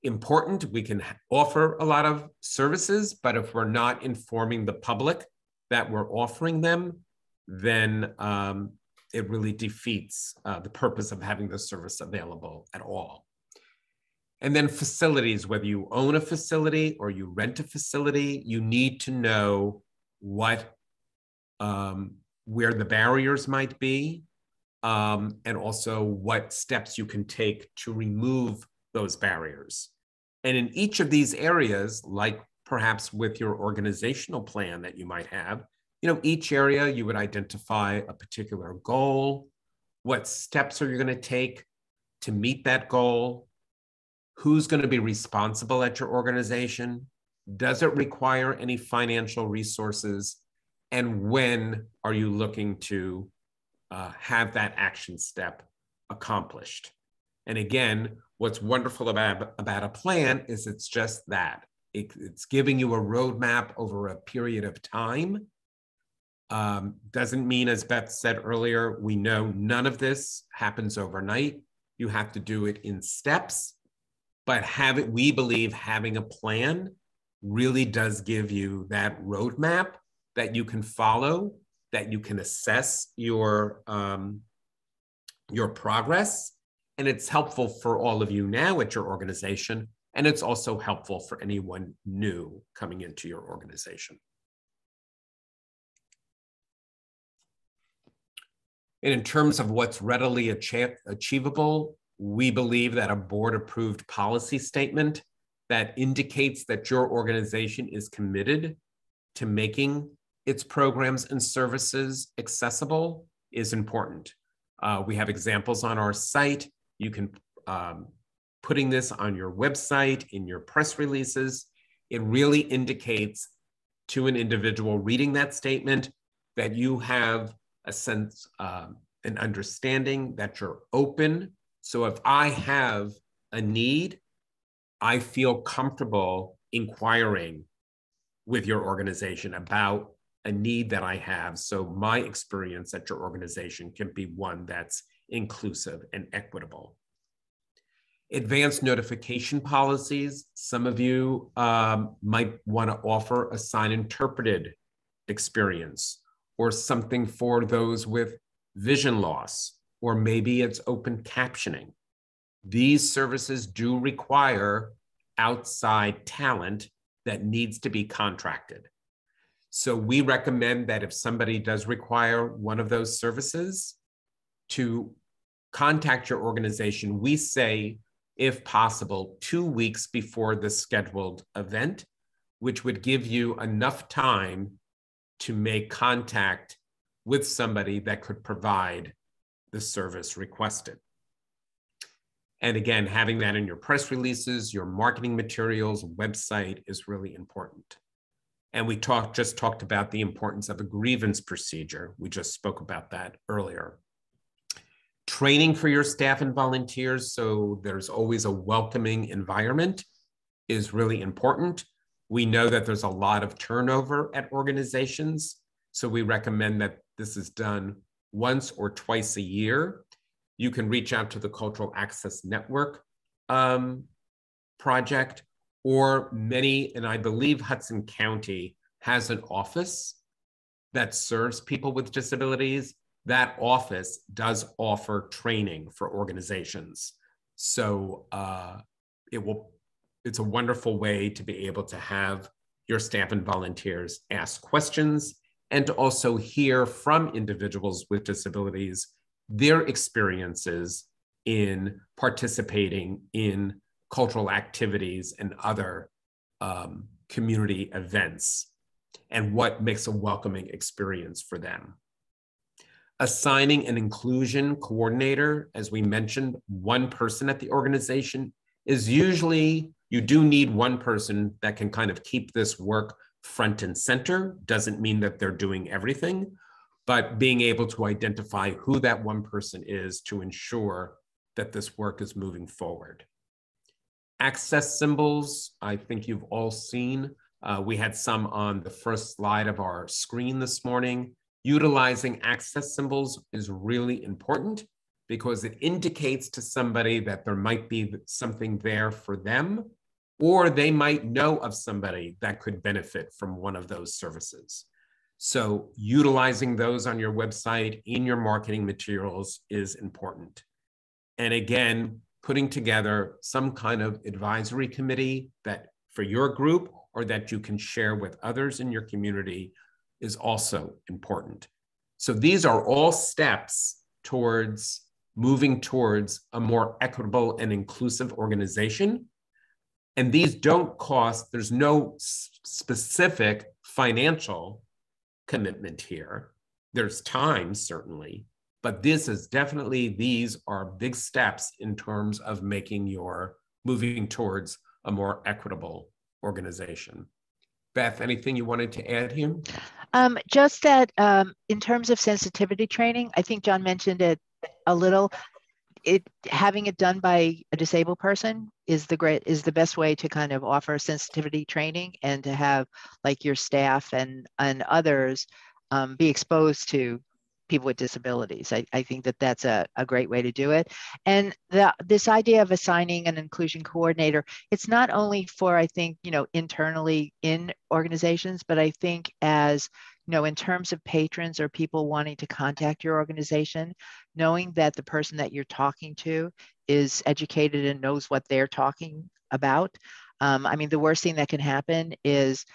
important. We can offer a lot of services, but if we're not informing the public that we're offering them, then it really defeats the purpose of having the service available at all. And then facilities, whether you own a facility or you rent a facility, you need to know what, where the barriers might be, and also what steps you can take to remove those barriers. And in each of these areas, like perhaps with your organizational plan that you might have, each area you would identify a particular goal. What steps are you going to take to meet that goal? Who's going to be responsible at your organization? Does it require any financial resources? And when are you looking to have that action step accomplished? And again, what's wonderful about a plan is it's just that. It's giving you a roadmap over a period of time Doesn't mean, as Beth said earlier, we know none of this happens overnight. You have to do it in steps, but we believe having a plan really does give you that roadmap that you can follow, that you can assess your progress. And it's helpful for all of you now at your organization. And it's also helpful for anyone new coming into your organization. And in terms of what's readily achievable, we believe that a board-approved policy statement that indicates that your organization is committed to making its programs and services accessible is important. We have examples on our site. You can putting this on your website, in your press releases. It really indicates to an individual reading that statement that you have a sense, an understanding that you're open. So if I have a need, I feel comfortable inquiring with your organization about a need that I have. So my experience at your organization can be one that's inclusive and equitable. Advanced notification policies. Some of you might want to offer a sign interpreted experience or something for those with vision loss, or maybe it's open captioning. These services do require outside talent that needs to be contracted. So we recommend that if somebody does require one of those services, to contact your organization. We say, if possible, 2 weeks before the scheduled event, which would give you enough time to make contact with somebody that could provide the service requested. And again, having that in your press releases, your marketing materials, website is really important. And we just talked about the importance of a grievance procedure. We just spoke about that earlier. Training for your staff and volunteers, so there's always a welcoming environment, is really important. We know that there's a lot of turnover at organizations, so we recommend that this is done once or twice a year. You can reach out to the Cultural Access Network project, or many, and I believe Hudson County has an office that serves people with disabilities. That office does offer training for organizations. So it's a wonderful way to be able to have your staff and volunteers ask questions and to also hear from individuals with disabilities their experiences in participating in cultural activities and other community events, and what makes a welcoming experience for them. Assigning an inclusion coordinator, as we mentioned, one person at the organization is usually, you do need one person that can kind of keep this work front and center. Doesn't mean that they're doing everything, but being able to identify who that one person is to ensure that this work is moving forward. Access symbols, I think you've all seen. We had some on the first slide of our screen this morning. Utilizing access symbols is really important because it indicates to somebody that there might be something there for them, or they might know of somebody that could benefit from one of those services. So utilizing those on your website, in your marketing materials is important. And again, putting together some kind of advisory committee that for your group or that you can share with others in your community is also important. So these are all steps towards moving towards a more equitable and inclusive organization. And these don't cost, there's no specific financial commitment here. There's time, certainly, but this is definitely, these are big steps in terms of moving towards a more equitable organization. Beth, anything you wanted to add here? Just that in terms of sensitivity training, I think John mentioned it a little. Having it done by a disabled person is the best way to kind of offer sensitivity training, and to have like your staff and others be exposed to people with disabilities. I think that that's a great way to do it. And this idea of assigning an inclusion coordinator, it's not only for, I think, internally in organizations, but I think as, in terms of patrons or people wanting to contact your organization, knowing that the person that you're talking to is educated and knows what they're talking about. I mean, the worst thing that can happen is,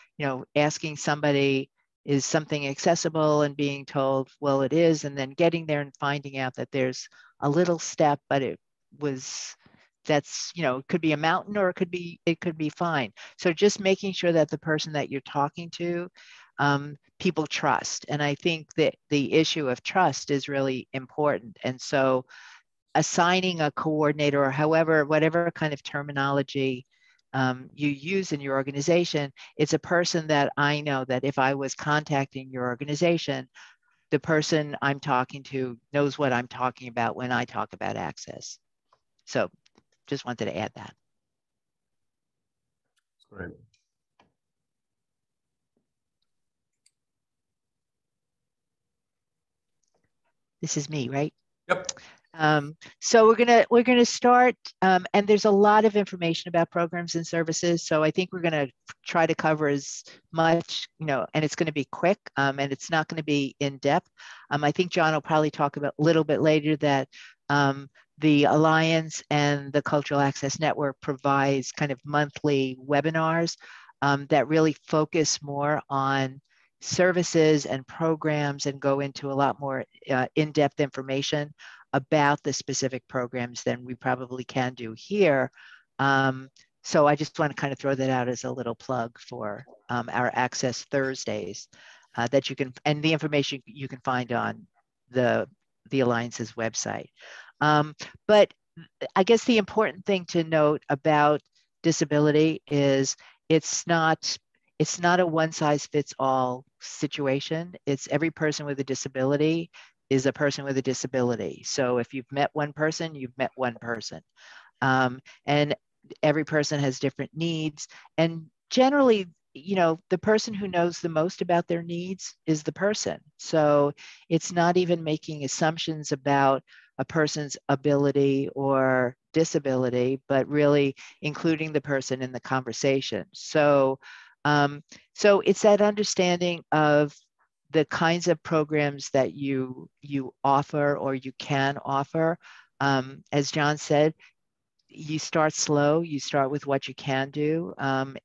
asking somebody, is something accessible, and being told, well, it is, and then getting there and finding out that there's a little step, but it could be a mountain, or it could be fine. So just making sure that the person that you're talking to, people trust. And I think that the issue of trust is really important. And so assigning a coordinator, or whatever kind of terminology you use in your organization, it's a person that I know that if I was contacting your organization, the person I'm talking to knows what I'm talking about when I talk about access. So just wanted to add that. Great. This is me, right? Yep. So we're gonna start, and there's a lot of information about programs and services. So I think we're gonna try to cover as much, and it's gonna be quick, and it's not gonna be in depth. I think John will probably talk about a little bit later that the Alliance and the Cultural Access Network provides kind of monthly webinars that really focus more on services and programs and go into a lot more in-depth information about the specific programs than we probably can do here. So I just want to kind of throw that out as a little plug for our Access Thursdays that you can, and the information you can find on the Alliance's website. But I guess the important thing to note about disability is it's not a one-size-fits-all situation. It's every person with a disability is a person with a disability. So if you've met one person, you've met one person. And every person has different needs. And generally, the person who knows the most about their needs is the person. So it's not even making assumptions about a person's ability or disability, but really including the person in the conversation. So it's that understanding of the kinds of programs that you offer or you can offer. As John said, you start slow, you start with what you can do.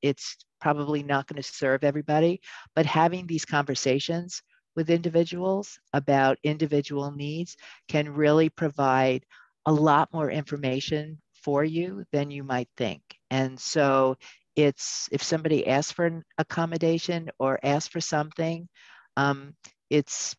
It's probably not going to serve everybody, but having these conversations with individuals about individual needs can really provide a lot more information for you than you might think. And so it's, if somebody asks for an accommodation or asks for something, it's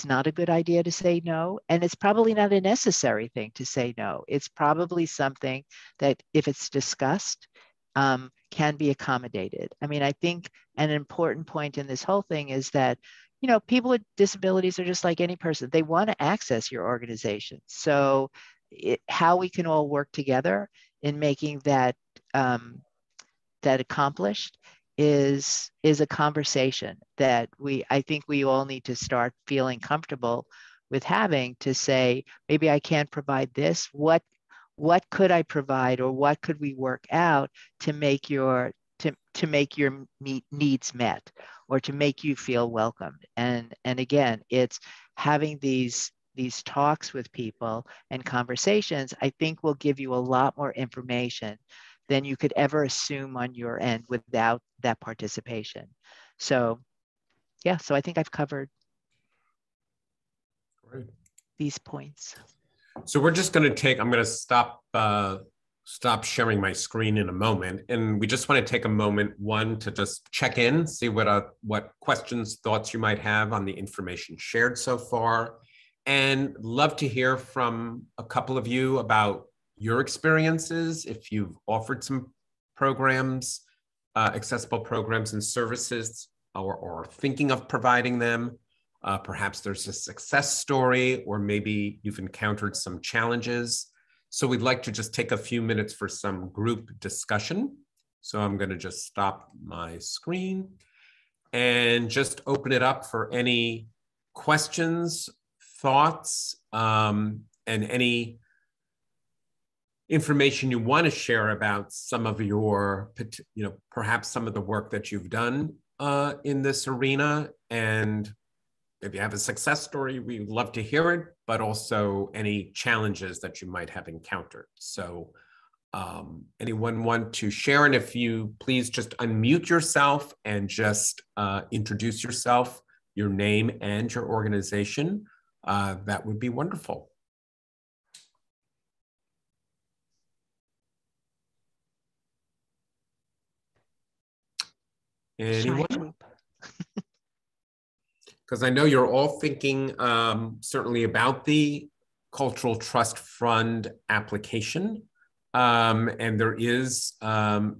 not a good idea to say no, and it's probably not a necessary thing to say no. It's probably something that, if it's discussed, can be accommodated. I mean, I think an important point in this whole thing is that, people with disabilities are just like any person. They want to access your organization. So how we can all work together in making that accomplished is a conversation that I think we all need to start feeling comfortable with having, to say, maybe I can't provide this. What could I provide, or what could we work out to make your needs met, or to make you feel welcomed? And again, it's having these talks with people and conversations, I think, will give you a lot more information than you could ever assume on your end without that participation. So yeah, so I think I've covered these points. So we're just going to I'm going to stop sharing my screen in a moment. And we just want to take a moment, one, to just check in, see what questions, thoughts you might have on the information shared so far. And love to hear from a couple of you about your experiences, if you've offered some programs, accessible programs and services, or thinking of providing them. Perhaps there's a success story, or maybe you've encountered some challenges. So we'd like to just take a few minutes for some group discussion. So I'm going to just stop my screen. and just open it up for any questions, thoughts, and any information you want to share about some of your, perhaps some of the work that you've done in this arena. And if you have a success story, we'd love to hear it, but also any challenges that you might have encountered. So anyone want to share? And if you please just unmute yourself and just introduce yourself, your name and your organization, that would be wonderful. Anyone? Because I know you're all thinking certainly about the Cultural Trust Fund application. And there is a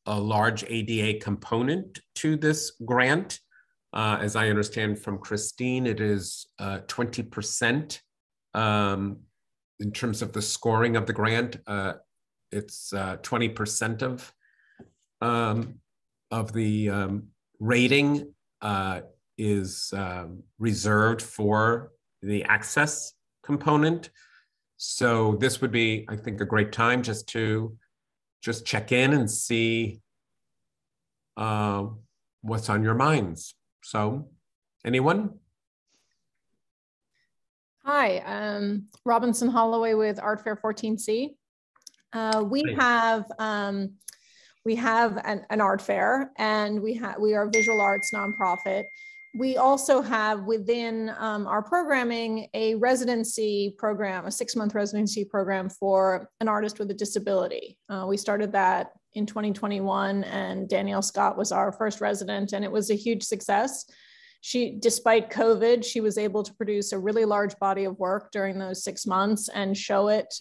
large ADA component to this grant. As I understand from Christine, it is 20% in terms of the scoring of the grant. It's 20% of the rating is reserved for the access component. So this would be, I think, a great time just to check in and see what's on your minds. So anyone? Hi, Robinson Holloway with Art Fair 14C. We have an art fair, and we are a visual arts nonprofit. We also have within our programming a residency program, a 6-month residency program for an artist with a disability. We started that in 2021, and Danielle Scott was our first resident, and it was a huge success. Despite COVID, she was able to produce a really large body of work during those 6 months and show it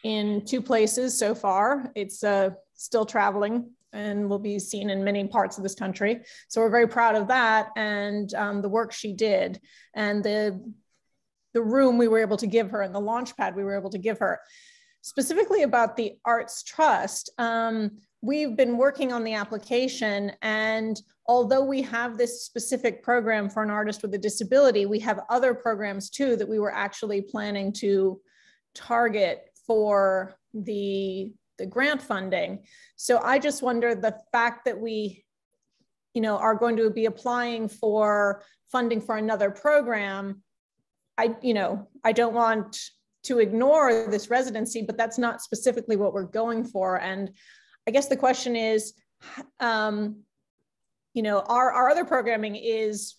in 2 places so far. It's still traveling and will be seen in many parts of this country. So we're very proud of that, and the work she did, and the room we were able to give her, and the launch pad we were able to give her. Specifically about the Arts Trust, we've been working on the application, and although we have this specific program for an artist with a disability, we have other programs too that we were actually planning to target for the grant funding. So I just wonder, the fact that we, are going to be applying for funding for another program, I don't want to ignore this residency, but that's not specifically what we're going for. And I guess the question is, our other programming is,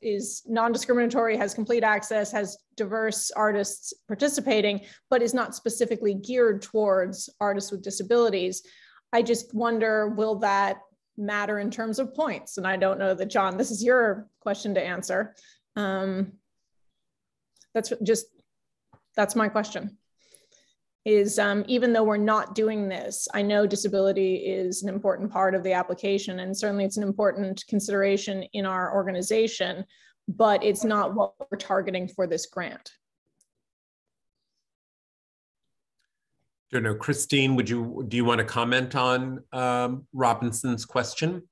is non-discriminatory, has complete access, has diverse artists participating, but is not specifically geared towards artists with disabilities. I just wonder, will that matter in terms of points? And I don't know that, John, this is your question to answer. That's my question. Is even though we're not doing this, I know disability is an important part of the application, and certainly it's an important consideration in our organization, but it's not what we're targeting for this grant. I don't know, Christine, do you want to comment on Robinson's question?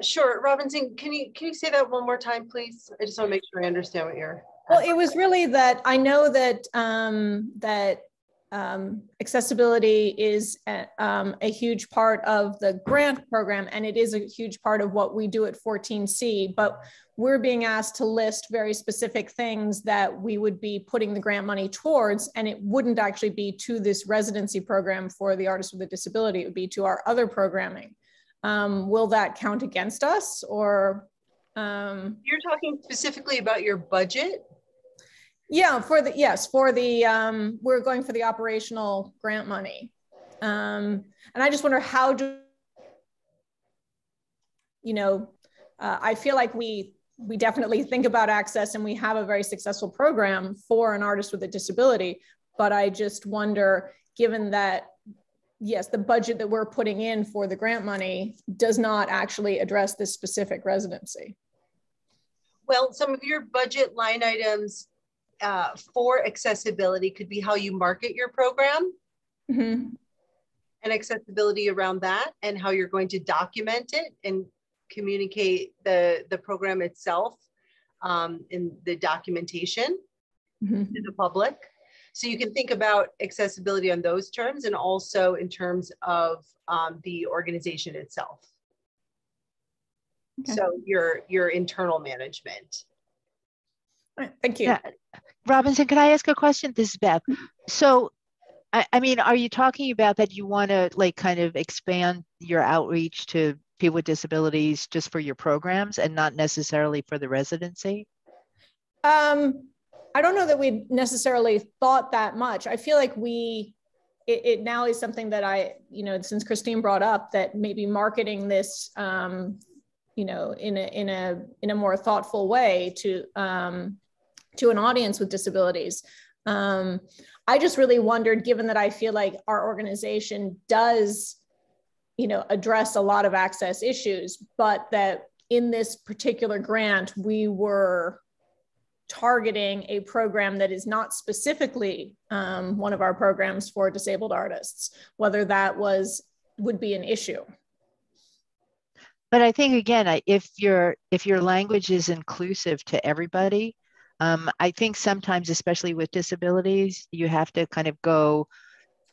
Sure, Robinson, can you say that one more time, please? I just want to make sure I understand what you're. Well, it was really that I know that accessibility is a huge part of the grant program, and it is a huge part of what we do at 14C, but we're being asked to list very specific things that we would be putting the grant money towards, and it wouldn't actually be to this residency program for the artists with a disability, it would be to our other programming. Will that count against us, or? You're talking specifically about your budget? Yeah, we're going for the operational grant money. And I just wonder, how do, I feel like we definitely think about access, and we have a very successful program for an artist with a disability, but I just wonder, given that, yes, the budget that we're putting in for the grant money does not actually address this specific residency. Well, some of your budget line items for accessibility could be how you market your program. Mm-hmm. and accessibility around that and how you're going to document it and communicate the program itself in the documentation to the public. So you can think about accessibility on those terms and also in terms of the organization itself. Okay. So your internal management. All right, thank you. Yeah. Robinson, can I ask a question? This is Beth. So, I mean, are you talking about that you want to like kind of expand your outreach to people with disabilities just for your programs and not necessarily for the residency? I don't know that we necessarily thought that much. I feel like it now is something that I, you know, since Christine brought up that maybe marketing this, you know, in a more thoughtful way to an audience with disabilities. I just really wondered, given that I feel like our organization does, you know, address a lot of access issues, but that in this particular grant, we were targeting a program that is not specifically one of our programs for disabled artists, whether that would be an issue. But I think, again, if your language is inclusive to everybody, I think sometimes, especially with disabilities, you have to kind of go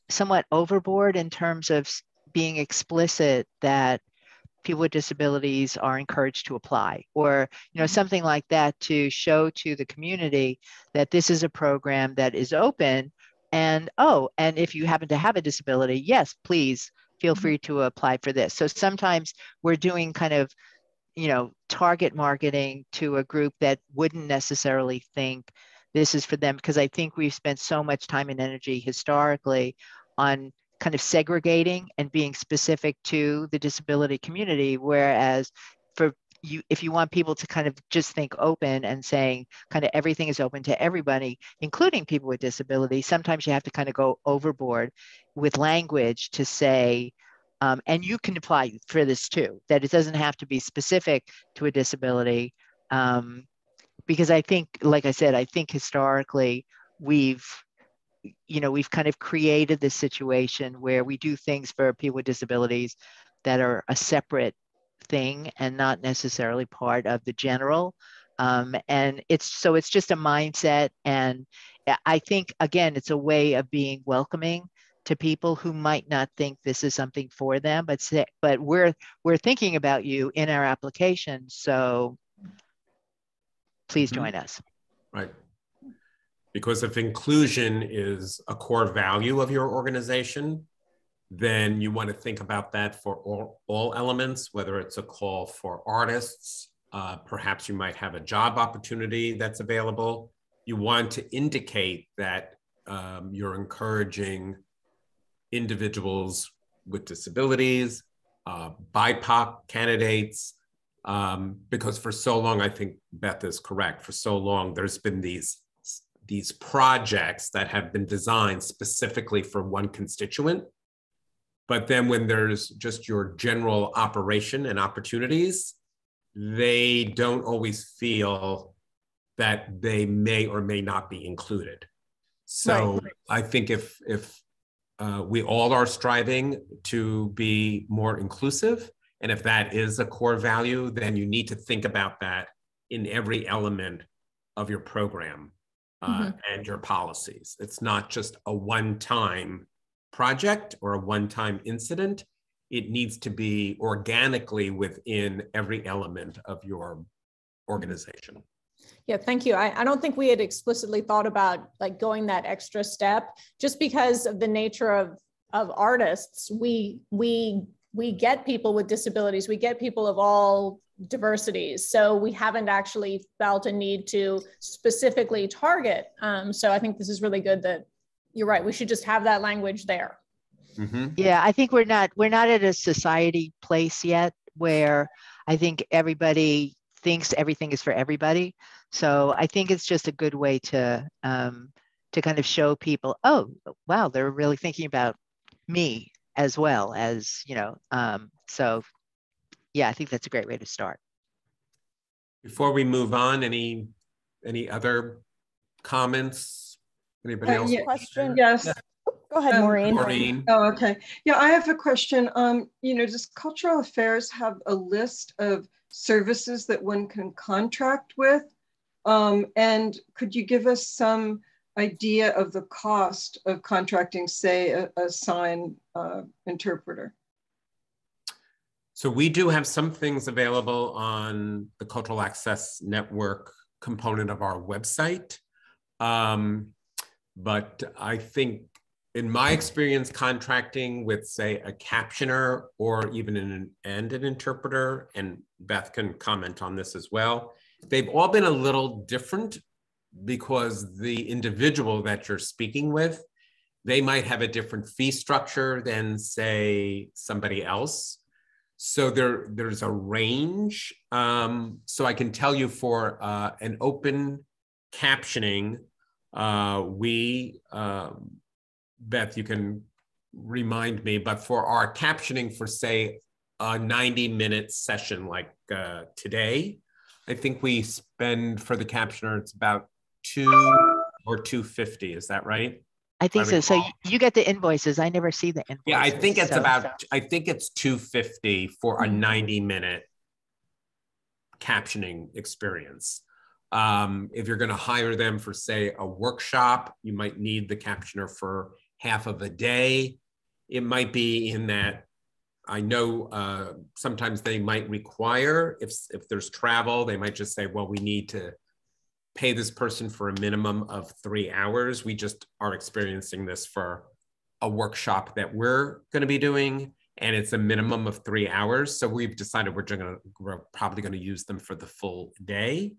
somewhat overboard in terms of being explicit that people with disabilities are encouraged to apply, or, you know, something like that, to show to the community that this is a program that is open, and and if you happen to have a disability, yes, please feel free to apply for this. So sometimes we're doing kind of, you know, target marketing to a group that wouldn't necessarily think this is for them, because I think we've spent so much time and energy historically on kind of segregating and being specific to the disability community, whereas for you, if you want people to kind of just think open and saying kind of everything is open to everybody, including people with disabilities, sometimes you have to kind of go overboard with language to say, and you can apply for this too, that it doesn't have to be specific to a disability. Because I think, like I said, I think historically we've kind of created this situation where we do things for people with disabilities that are a separate thing and not necessarily part of the general. And it's just a mindset. And I think, again, it's a way of being welcoming to people who might not think this is something for them, but we're thinking about you in our application. So please join us. Right. Because if inclusion is a core value of your organization, then you want to think about that for all elements, whether it's a call for artists, perhaps you might have a job opportunity that's available. You want to indicate that you're encouraging individuals with disabilities, BIPOC candidates, because for so long, I think Beth is correct, for so long, there's been these projects that have been designed specifically for one constituent. But then when there's just your general operation and opportunities, they don't always feel that they may or may not be included. So right. I think if we all are striving to be more inclusive, and if that is a core value, then you need to think about that in every element of your program. And your policies. It's not just a one-time project or a one-time incident. It needs to be organically within every element of your organization. Yeah, thank you. I don't think we had explicitly thought about like going that extra step, just because of the nature of artists. We get people with disabilities, we get people of all diversities. So we haven't actually felt a need to specifically target. So I think this is really good that you're right. We should just have that language there. Yeah, I think we're not at a society place yet where I think everybody thinks everything is for everybody. So I think it's just a good way to kind of show people, oh, wow, they're really thinking about me as well as, you know, so yeah, I think that's a great way to start. Before we move on, any other comments? Anybody else? Question? Yes. Go Go ahead, Maureen. Maureen. Oh, okay. Yeah, I have a question. Does Cultural Affairs have a list of services that one can contract with? And could you give us some idea of the cost of contracting, say, a sign interpreter? So we do have some things available on the Cultural Access Network component of our website. But I think in my experience contracting with, say, a captioner or even an interpreter, and Beth can comment on this as well, they've all been a little different because the individual that you're speaking with, they might have a different fee structure than, say, somebody else. So there's a range. So I can tell you for an open captioning, Beth, you can remind me, but for our captioning for, say, a 90-minute session like today, I think we spend for the captioner, it's about $200 or $250. Is that right? I think so. So you get the invoices. I never see the invoices. Yeah, I think it's I think it's $250 for a 90-minute captioning experience. If you're going to hire them for, say, a workshop, you might need the captioner for half of a day. It might be in that, I know sometimes they might require, if there's travel, they might just say, well, we need to pay this person for a minimum of 3 hours. We just are experiencing this for a workshop that we're going to be doing, and it's a minimum of 3 hours. So we've decided we're probably going to use them for the full day.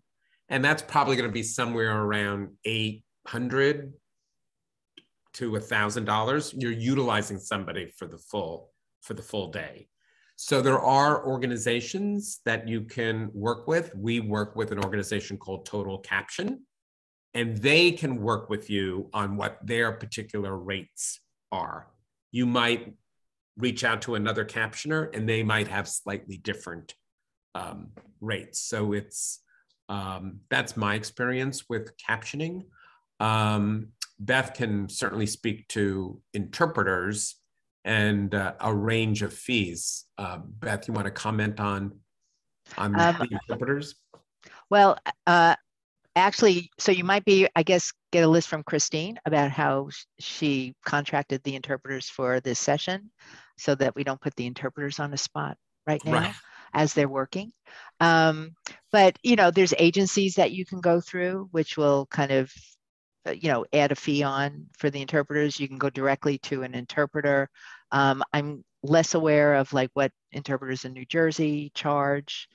And that's probably going to be somewhere around $800 to $1,000. You're utilizing somebody for the full day. So there are organizations that you can work with. We work with an organization called Total Caption, and they can work with you on what their particular rates are. You might reach out to another captioner and they might have slightly different rates. So it's, that's my experience with captioning. Beth can certainly speak to interpreters and a range of fees. Beth, you want to comment on the interpreters? Well, actually, so you might be, I guess, get a list from Christine about how she contracted the interpreters for this session so that we don't put the interpreters on the spot right now as they're working. But, there's agencies that you can go through, which will kind of, add a fee on for the interpreters. You can go directly to an interpreter. I'm less aware of like what interpreters in New Jersey charge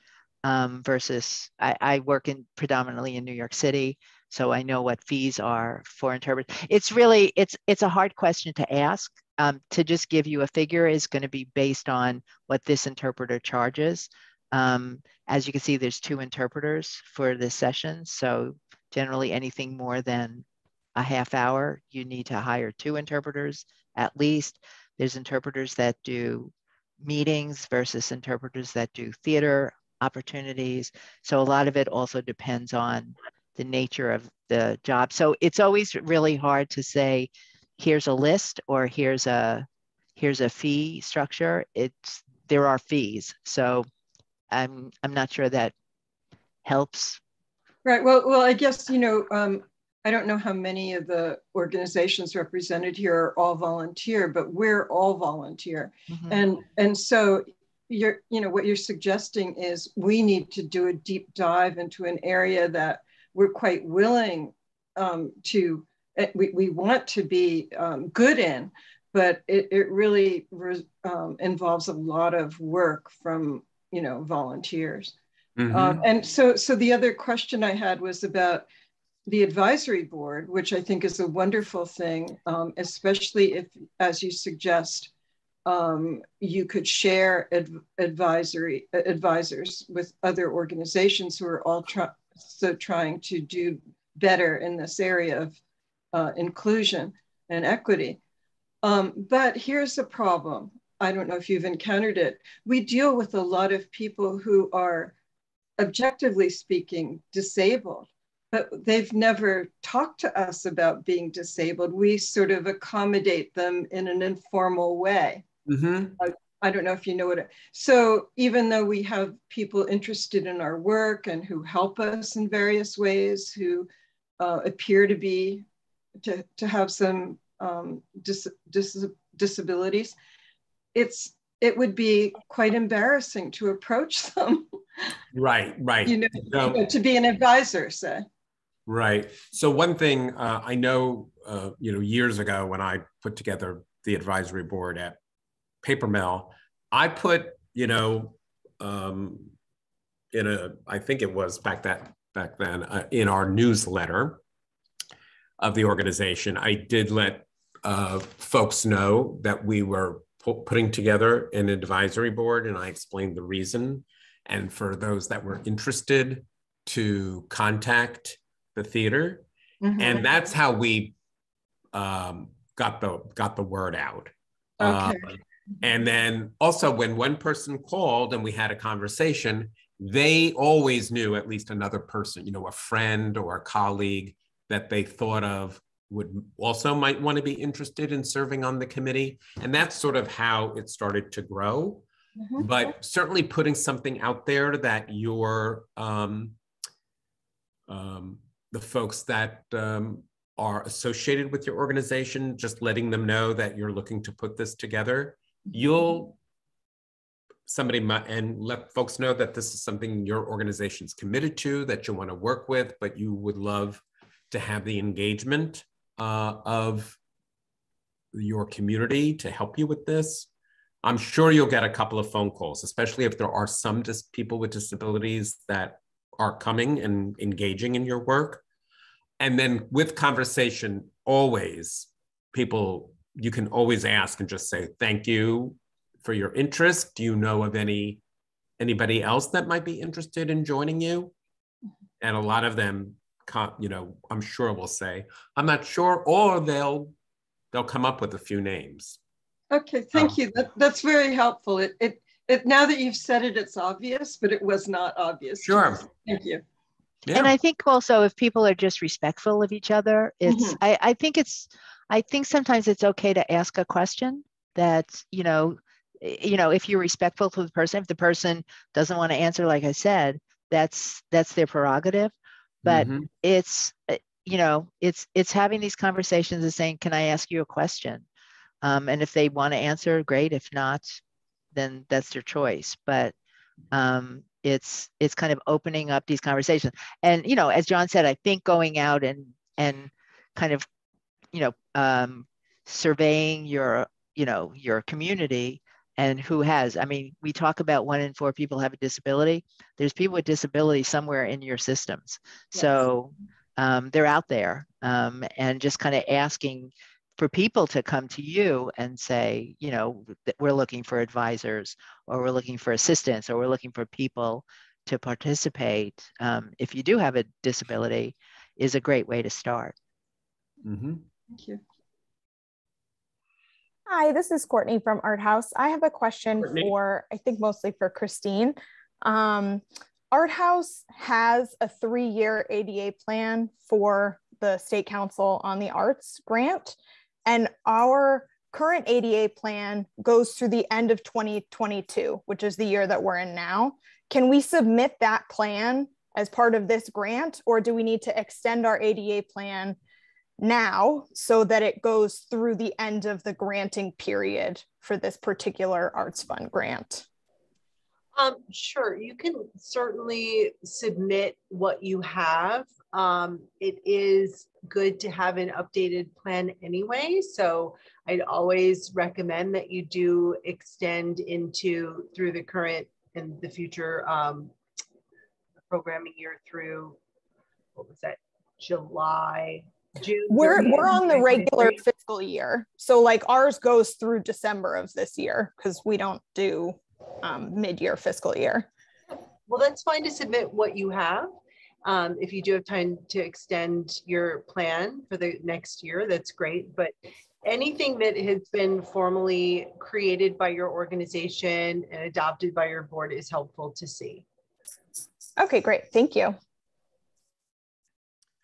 versus I work predominantly in New York City, so I know what fees are for interpreters. It's really, it's a hard question to ask. To just give you a figure is going to be based on what this interpreter charges. As you can see, there's 2 interpreters for this session. So generally anything more than a half hour, you need to hire 2 interpreters at least. There's interpreters that do meetings versus interpreters that do theater opportunities. So a lot of it also depends on the nature of the job. So it's always really hard to say, here's a list or here's a fee structure. There are fees. So I'm not sure that helps. Right. Well, I guess, I don't know how many of the organizations represented here are all volunteer, but we're all volunteer. Mm-hmm. And so what you're suggesting is we need to do a deep dive into an area that we're quite willing we want to be good in, but it really involves a lot of work from, volunteers. Mm-hmm. And so the other question I had was about the advisory board, which I think is a wonderful thing, especially if, as you suggest, you could share advisors with other organizations who are all trying to do better in this area of inclusion and equity. But here's the problem. I don't know if you've encountered it. We deal with a lot of people who are, objectively speaking, disabled. but they've never talked to us about being disabled. We sort of accommodate them in an informal way. Mm-hmm. I don't know if you know what so even though we have people interested in our work and who help us in various ways, who appear to have some disabilities, it would be quite embarrassing to approach them. Right. To be an advisor, say. Right. So one thing I know, years ago when I put together the advisory board at Paper Mill, I put, I think it was back then in our newsletter of the organization, I did let folks know that we were putting together an advisory board, and I explained the reason. And for those that were interested to contact the theater. Mm-hmm. And that's how we got the word out. Okay. And then also when one person called and we had a conversation, they always knew at least another person, a friend or a colleague that they thought of would also might want to be interested in serving on the committee. And that's sort of how it started to grow. Mm-hmm. But certainly putting something out there that you're the folks that are associated with your organization, just letting them know that you're looking to put this together, and let folks know that this is something your organization's committed to, that you want to work with, but you would love to have the engagement of your community to help you with this. I'm sure you'll get a couple of phone calls, especially if there are some people with disabilities that are coming and engaging in your work. And then with conversation, always, you can always ask and just say, thank you for your interest. Do you know of anybody else that might be interested in joining you? And a lot of them, I'm sure will say, I'm not sure, or they'll come up with a few names. Okay, thank you. That's very helpful. It now that you've said it, it's obvious, but it was not obvious. Sure. Thank you. Yeah. And I think also if people are just respectful of each other, it's, mm-hmm. I think sometimes it's okay to ask a question that, if you're respectful to the person, if the person doesn't want to answer, like I said, that's their prerogative. But mm-hmm. it's having these conversations and saying, can I ask you a question? And if they want to answer, great. If not, then that's their choice. But it's kind of opening up these conversations. And, as John said, I think going out and kind of, surveying your community and who has, we talk about 1 in 4 people have a disability. There's people with disability somewhere in your systems. Yes. So they're out there, and just kind of asking for people to come to you and say, we're looking for advisors, or we're looking for assistance, or we're looking for people to participate. If you do have a disability, is a great way to start. Mm-hmm. Thank you. Hi, this is Courtney from Art House. I have a question I think mostly for Christine. Art House has a 3-year ADA plan for the State Council on the Arts grant. And our current ADA plan goes through the end of 2022, which is the year that we're in now. Can we submit that plan as part of this grant, or do we need to extend our ADA plan now so that it goes through the end of the granting period for this particular Arts Fund grant? Sure, you can certainly submit what you have. It is good to have an updated plan anyway, so I'd always recommend that you do extend through the current and the future programming year through, what was that, June? We're on the regular fiscal year, so like ours goes through December of this year because we don't do mid-year fiscal year. Well, that's fine to submit what you have. If you do have time to extend your plan for the next year, that's great. But anything that has been formally created by your organization and adopted by your board is helpful to see. Okay, great. Thank you.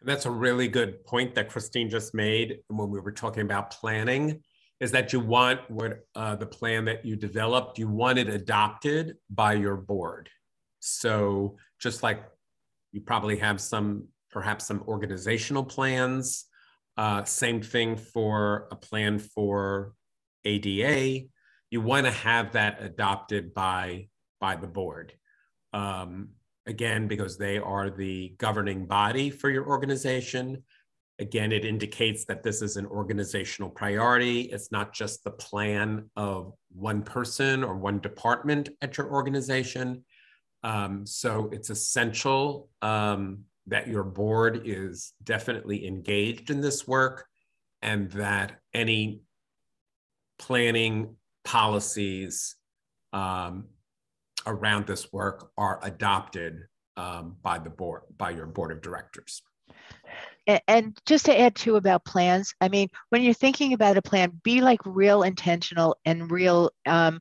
That's a really good point that Christine just made when we were talking about planning, is that you want what the plan that you developed, you want it adopted by your board. So just like you probably have perhaps some organizational plans, same thing for a plan for ADA, you want to have that adopted by the board. Again, because they are the governing body for your organization. Again, it indicates that this is an organizational priority. It's not just the plan of one person or one department at your organization. So it's essential that your board is definitely engaged in this work, and that any planning policies around this work are adopted by the board, by your board of directors. And just to add too about plans, I mean, when you're thinking about a plan, be like real intentional and real, and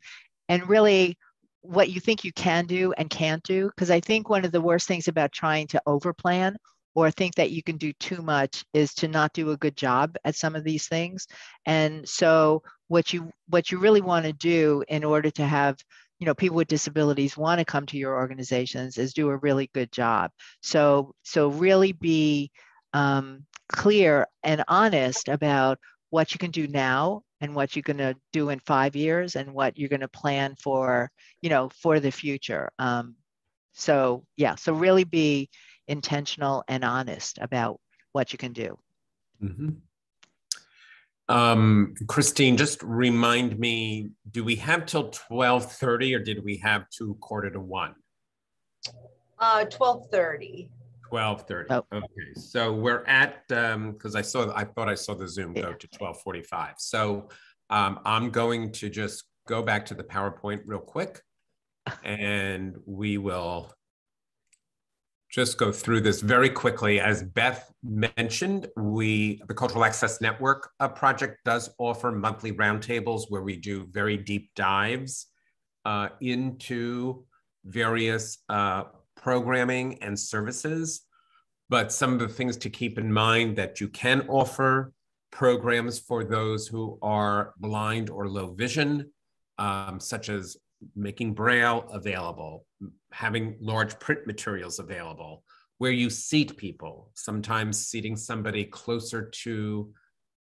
really what you think you can do and can't do. Because I think one of the worst things about trying to overplan or think that you can do too much is to not do a good job at some of these things. And so what you really want to do in order to have, you know, people with disabilities want to come to your organizations is do a really good job. So really be clear and honest about what you can do now and what you're going to do in 5 years and what you're going to plan for, you know, for the future. So yeah, so really be intentional and honest about what you can do. Mm-hmm. Christine, just remind me, do we have till 12:30 or did we have to 1:45? 12:30. 12:30. Oh. Okay, so we're at because I thought I saw the Zoom go to 12:45. So I'm going to just go back to the PowerPoint real quick, and we will just go through this very quickly. As Beth mentioned, the Cultural Access Network project does offer monthly roundtables where we do very deep dives into various programming and services. But some of the things to keep in mind that you can offer programs for those who are blind or low vision, such as making Braille available, having large print materials available, where you seat people, sometimes seating somebody closer to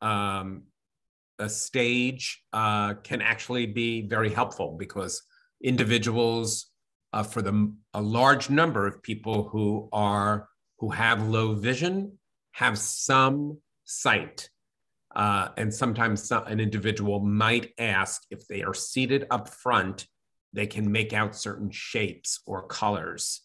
a stage can actually be very helpful, because individuals, for a large number of people who have low vision, have some sight. And sometimes an individual might ask if they are seated up front, they can make out certain shapes or colors.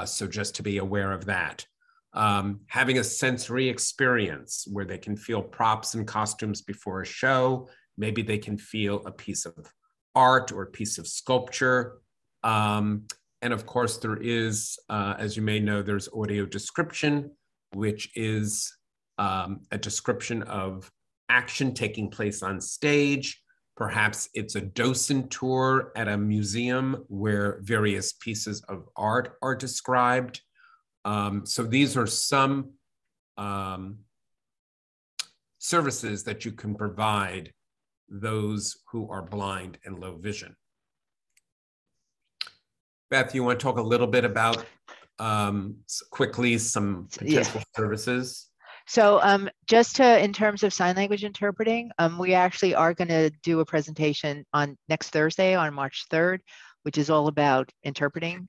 So just to be aware of that. Having a sensory experience where they can feel props and costumes before a show. Maybe they can feel a piece of art or a piece of sculpture. And of course, there is, as you may know, there's audio description, which is a description of action taking place on stage. Perhaps it's a docent tour at a museum where various pieces of art are described. So these are some services that you can provide those who are blind and low vision. Beth, you want to talk a little bit about quickly some potential services? So just in terms of sign language interpreting, we actually are going to do a presentation on next Thursday on March 3rd, which is all about interpreting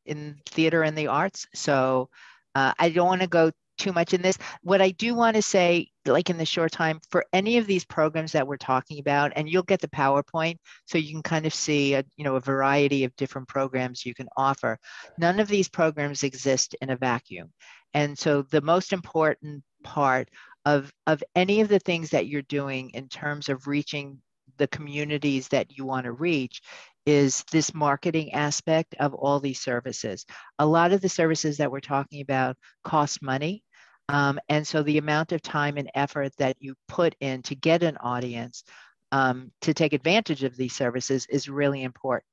in theater and the arts. So I don't want to go too much in this. What I do want to say, like in the short time, for any of these programs that we're talking about, and you'll get the PowerPoint so you can kind of see a variety of different programs you can offer. None of these programs exist in a vacuum. And so the most important part of any of the things that you're doing in terms of reaching the communities that you want to reach is this marketing aspect of all these services. A lot of the services that we're talking about cost money. And so the amount of time and effort that you put in to get an audience to take advantage of these services is really important.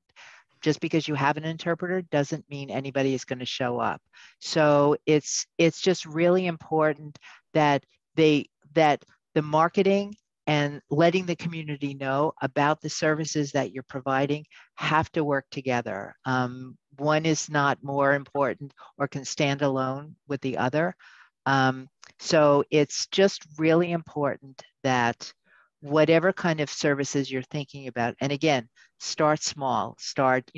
just because you have an interpreter doesn't mean anybody is going to show up. So it's just really important that that the marketing and letting the community know about the services that you're providing have to work together. One is not more important or can stand alone with the other. So it's just really important that whatever kind of services you're thinking about, and again, start small, start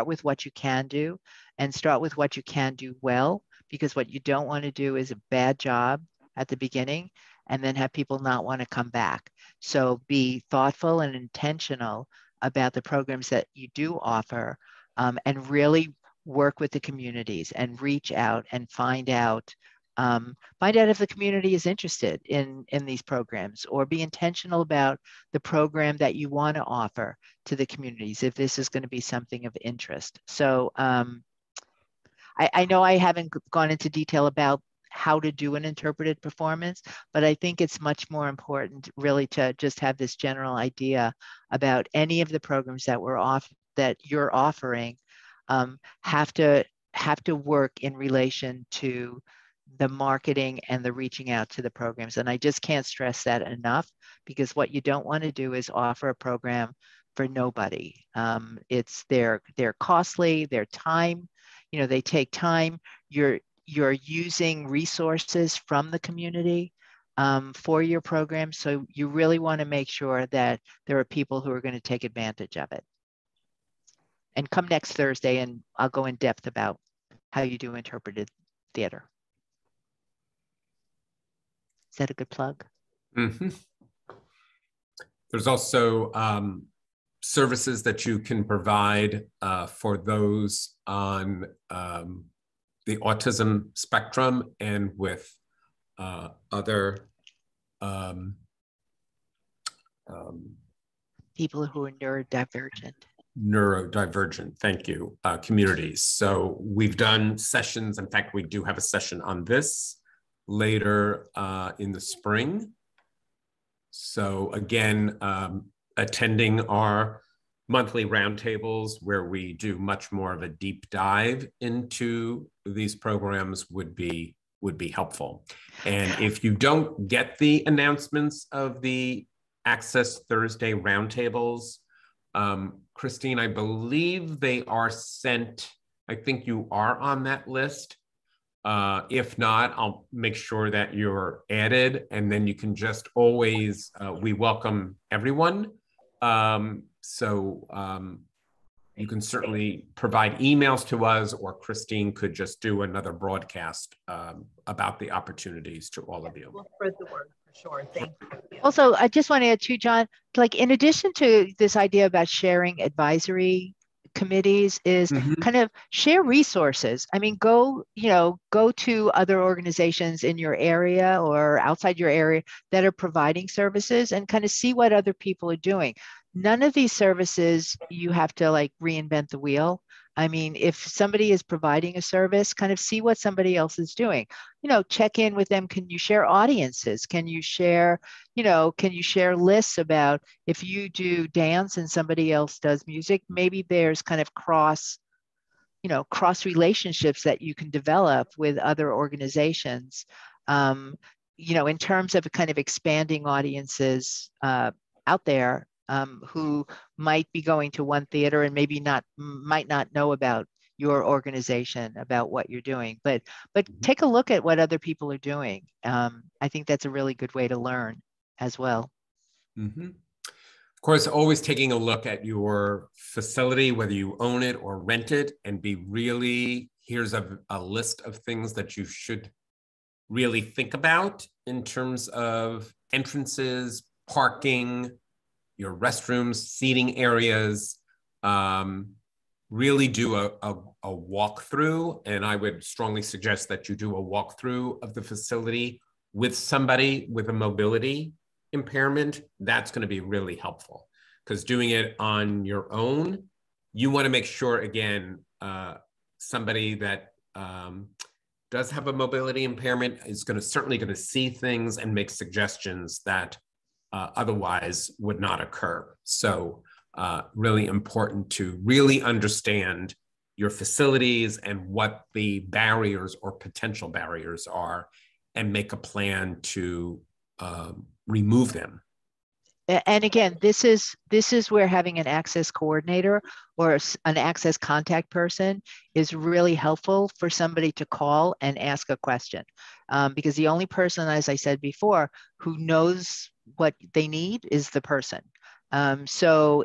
with what you can do, and start with what you can do well, because what you don't want to do is a bad job at the beginning and then have people not want to come back. So be thoughtful and intentional about the programs that you do offer, and really work with the communities and reach out and find out if the community is interested in these programs, or be intentional about the program that you want to offer to the communities if this is going to be something of interest. So I know I haven't gone into detail about how to do an interpreted performance, but I think it's much more important really to just have this general idea about any of the programs that you're offering have to work in relation to the marketing and the reaching out to the programs. And I just can't stress that enough, because what you don't want to do is offer a program for nobody. They're costly, they're time, they take time. You're using resources from the community for your program. So you really want to make sure that there are people who are going to take advantage of it. And come next Thursday and I'll go in depth about how you do interpreted theater. Is that a good plug? Mm-hmm. There's also services that you can provide for those on the autism spectrum and with other people who are neurodivergent. Thank you, communities. So we've done sessions. In fact, we do have a session on this later in the spring. So again, attending our monthly roundtables where we do much more of a deep dive into these programs would be helpful. And if you don't get the announcements of the Access Thursday roundtables, Christine, I believe they are sent. I think you are on that list. If not, I'll make sure that you're added, and then you can just always, we welcome everyone. You can certainly provide emails to us, or Christine could just do another broadcast about the opportunities to all of you. We'll spread the word for sure. Thank you. Also, I just want to add too, John, like in addition to this idea about sharing advisory committees is kind of share resources. I mean, go to other organizations in your area or outside your area that are providing services and kind of see what other people are doing. None of these services, you have to like reinvent the wheel. I mean, if somebody is providing a service, kind of see what somebody else is doing. Check in with them. Can you share audiences? Can you share lists about if you do dance and somebody else does music? Maybe there's kind of cross relationships that you can develop with other organizations. In terms of kind of expanding audiences out there. Who might be going to one theater and maybe might not know about your organization, about what you're doing, but take a look at what other people are doing. I think that's a really good way to learn as well. Of course, always taking a look at your facility, whether you own it or rent it, and here's a list of things that you should really think about in terms of entrances, parking, your restrooms, seating areas. Really do a walkthrough, and I would strongly suggest that you do a walkthrough of the facility with somebody with a mobility impairment. That's going to be really helpful, because doing it on your own, you want to make sure, again, somebody that does have a mobility impairment is certainly going to see things and make suggestions that otherwise would not occur. So really important to really understand your facilities and what the barriers or potential barriers are, and make a plan to remove them. And again, this is where having an access coordinator or an access contact person is really helpful for somebody to call and ask a question. Because the only person, as I said before, who knows what they need is the person. So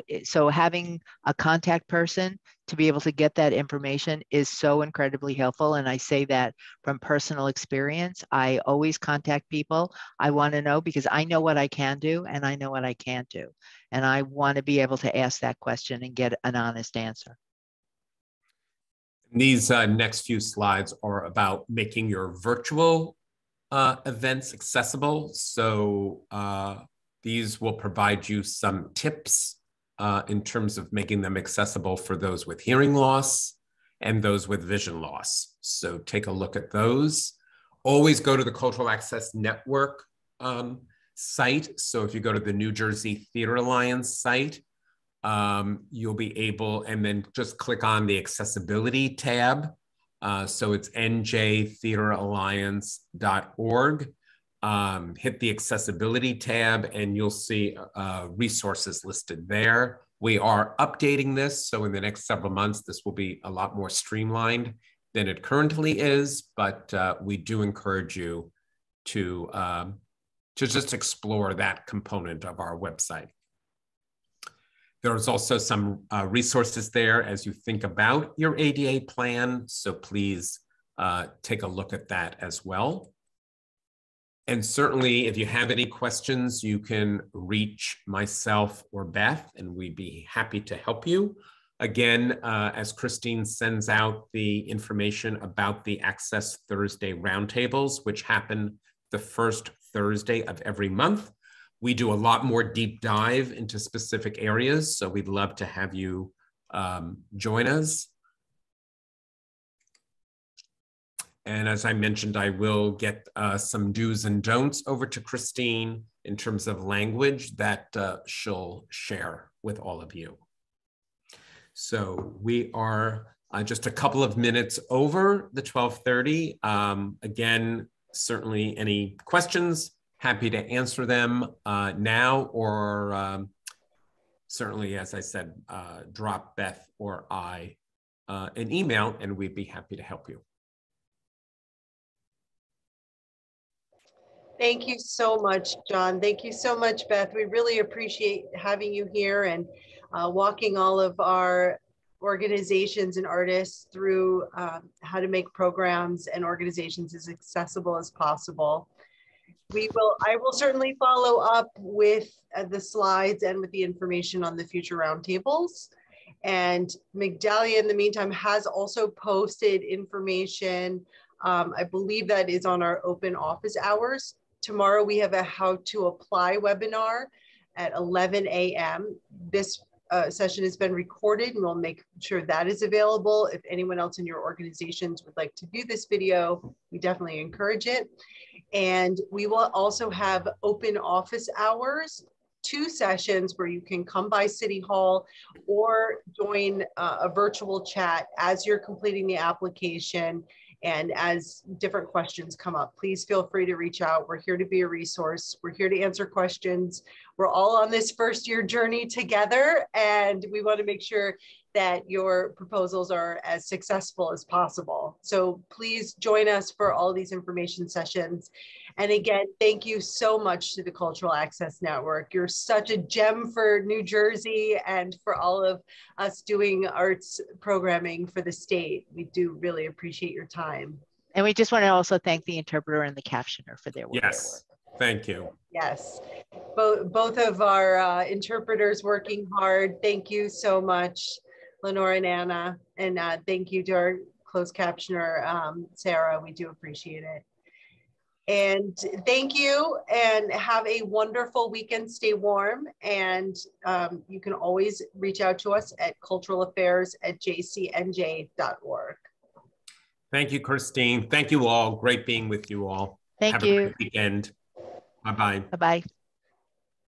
having a contact person to be able to get that information is so incredibly helpful. And I say that from personal experience. I always contact people. I want to know because I know what I can do and I know what I can't do. And I want to be able to ask that question and get an honest answer. These next few slides are about making your virtual events accessible. So these will provide you some tips in terms of making them accessible for those with hearing loss and those with vision loss. So take a look at those. Always go to the Cultural Access Network site. So if you go to the New Jersey Theater Alliance site, you'll be able, and then just click on the accessibility tab. So it's njtheateralliance.org. Hit the accessibility tab and you'll see resources listed there. We are updating this, so in the next several months, this will be a lot more streamlined than it currently is, but we do encourage you to just explore that component of our website. There's also some resources there as you think about your ADA plan, so please take a look at that as well. And certainly, if you have any questions, you can reach myself or Beth, and we'd be happy to help you. Again, as Christine sends out the information about the Access Thursday roundtables, which happen the first Thursday of every month, we do a lot more deep dive into specific areas, so we'd love to have you join us. And as I mentioned, I will get some do's and don'ts over to Christine in terms of language that she'll share with all of you. So we are just a couple of minutes over the 12:30. Again, certainly any questions, happy to answer them now, or certainly, as I said, drop Beth or I an email and we'd be happy to help you. Thank you so much, John. Thank you so much, Beth. We really appreciate having you here and walking all of our organizations and artists through how to make programs and organizations as accessible as possible. I will certainly follow up with the slides and with the information on the future roundtables. And Migdalia, in the meantime, has also posted information. I believe that is on our open office hours. Tomorrow we have a How to Apply webinar at 11 a.m. This session has been recorded and we'll make sure that is available. If anyone else in your organizations would like to view this video, we definitely encourage it. And we will also have open office hours, 2 sessions where you can come by City Hall or join a virtual chat as you're completing the application. And as different questions come up, please feel free to reach out. We're here to be a resource. We're here to answer questions. We're all on this first-year journey together, and we want to make sure that your proposals are as successful as possible. So please join us for all these information sessions. And again, thank you so much to the Cultural Access Network. You're such a gem for New Jersey and for all of us doing arts programming for the state. We do really appreciate your time. And we just want to also thank the interpreter and the captioner for their work. Yes, thank you. Yes, both of our interpreters working hard. Thank you so much, Lenore and Anna. And thank you to our closed captioner, Sarah. We do appreciate it. And thank you and have a wonderful weekend. Stay warm. And you can always reach out to us at culturalaffairs@jcnj.org. Thank you, Christine. Thank you all. Great being with you all. Thank you. Have a great weekend. Bye-bye. Bye-bye.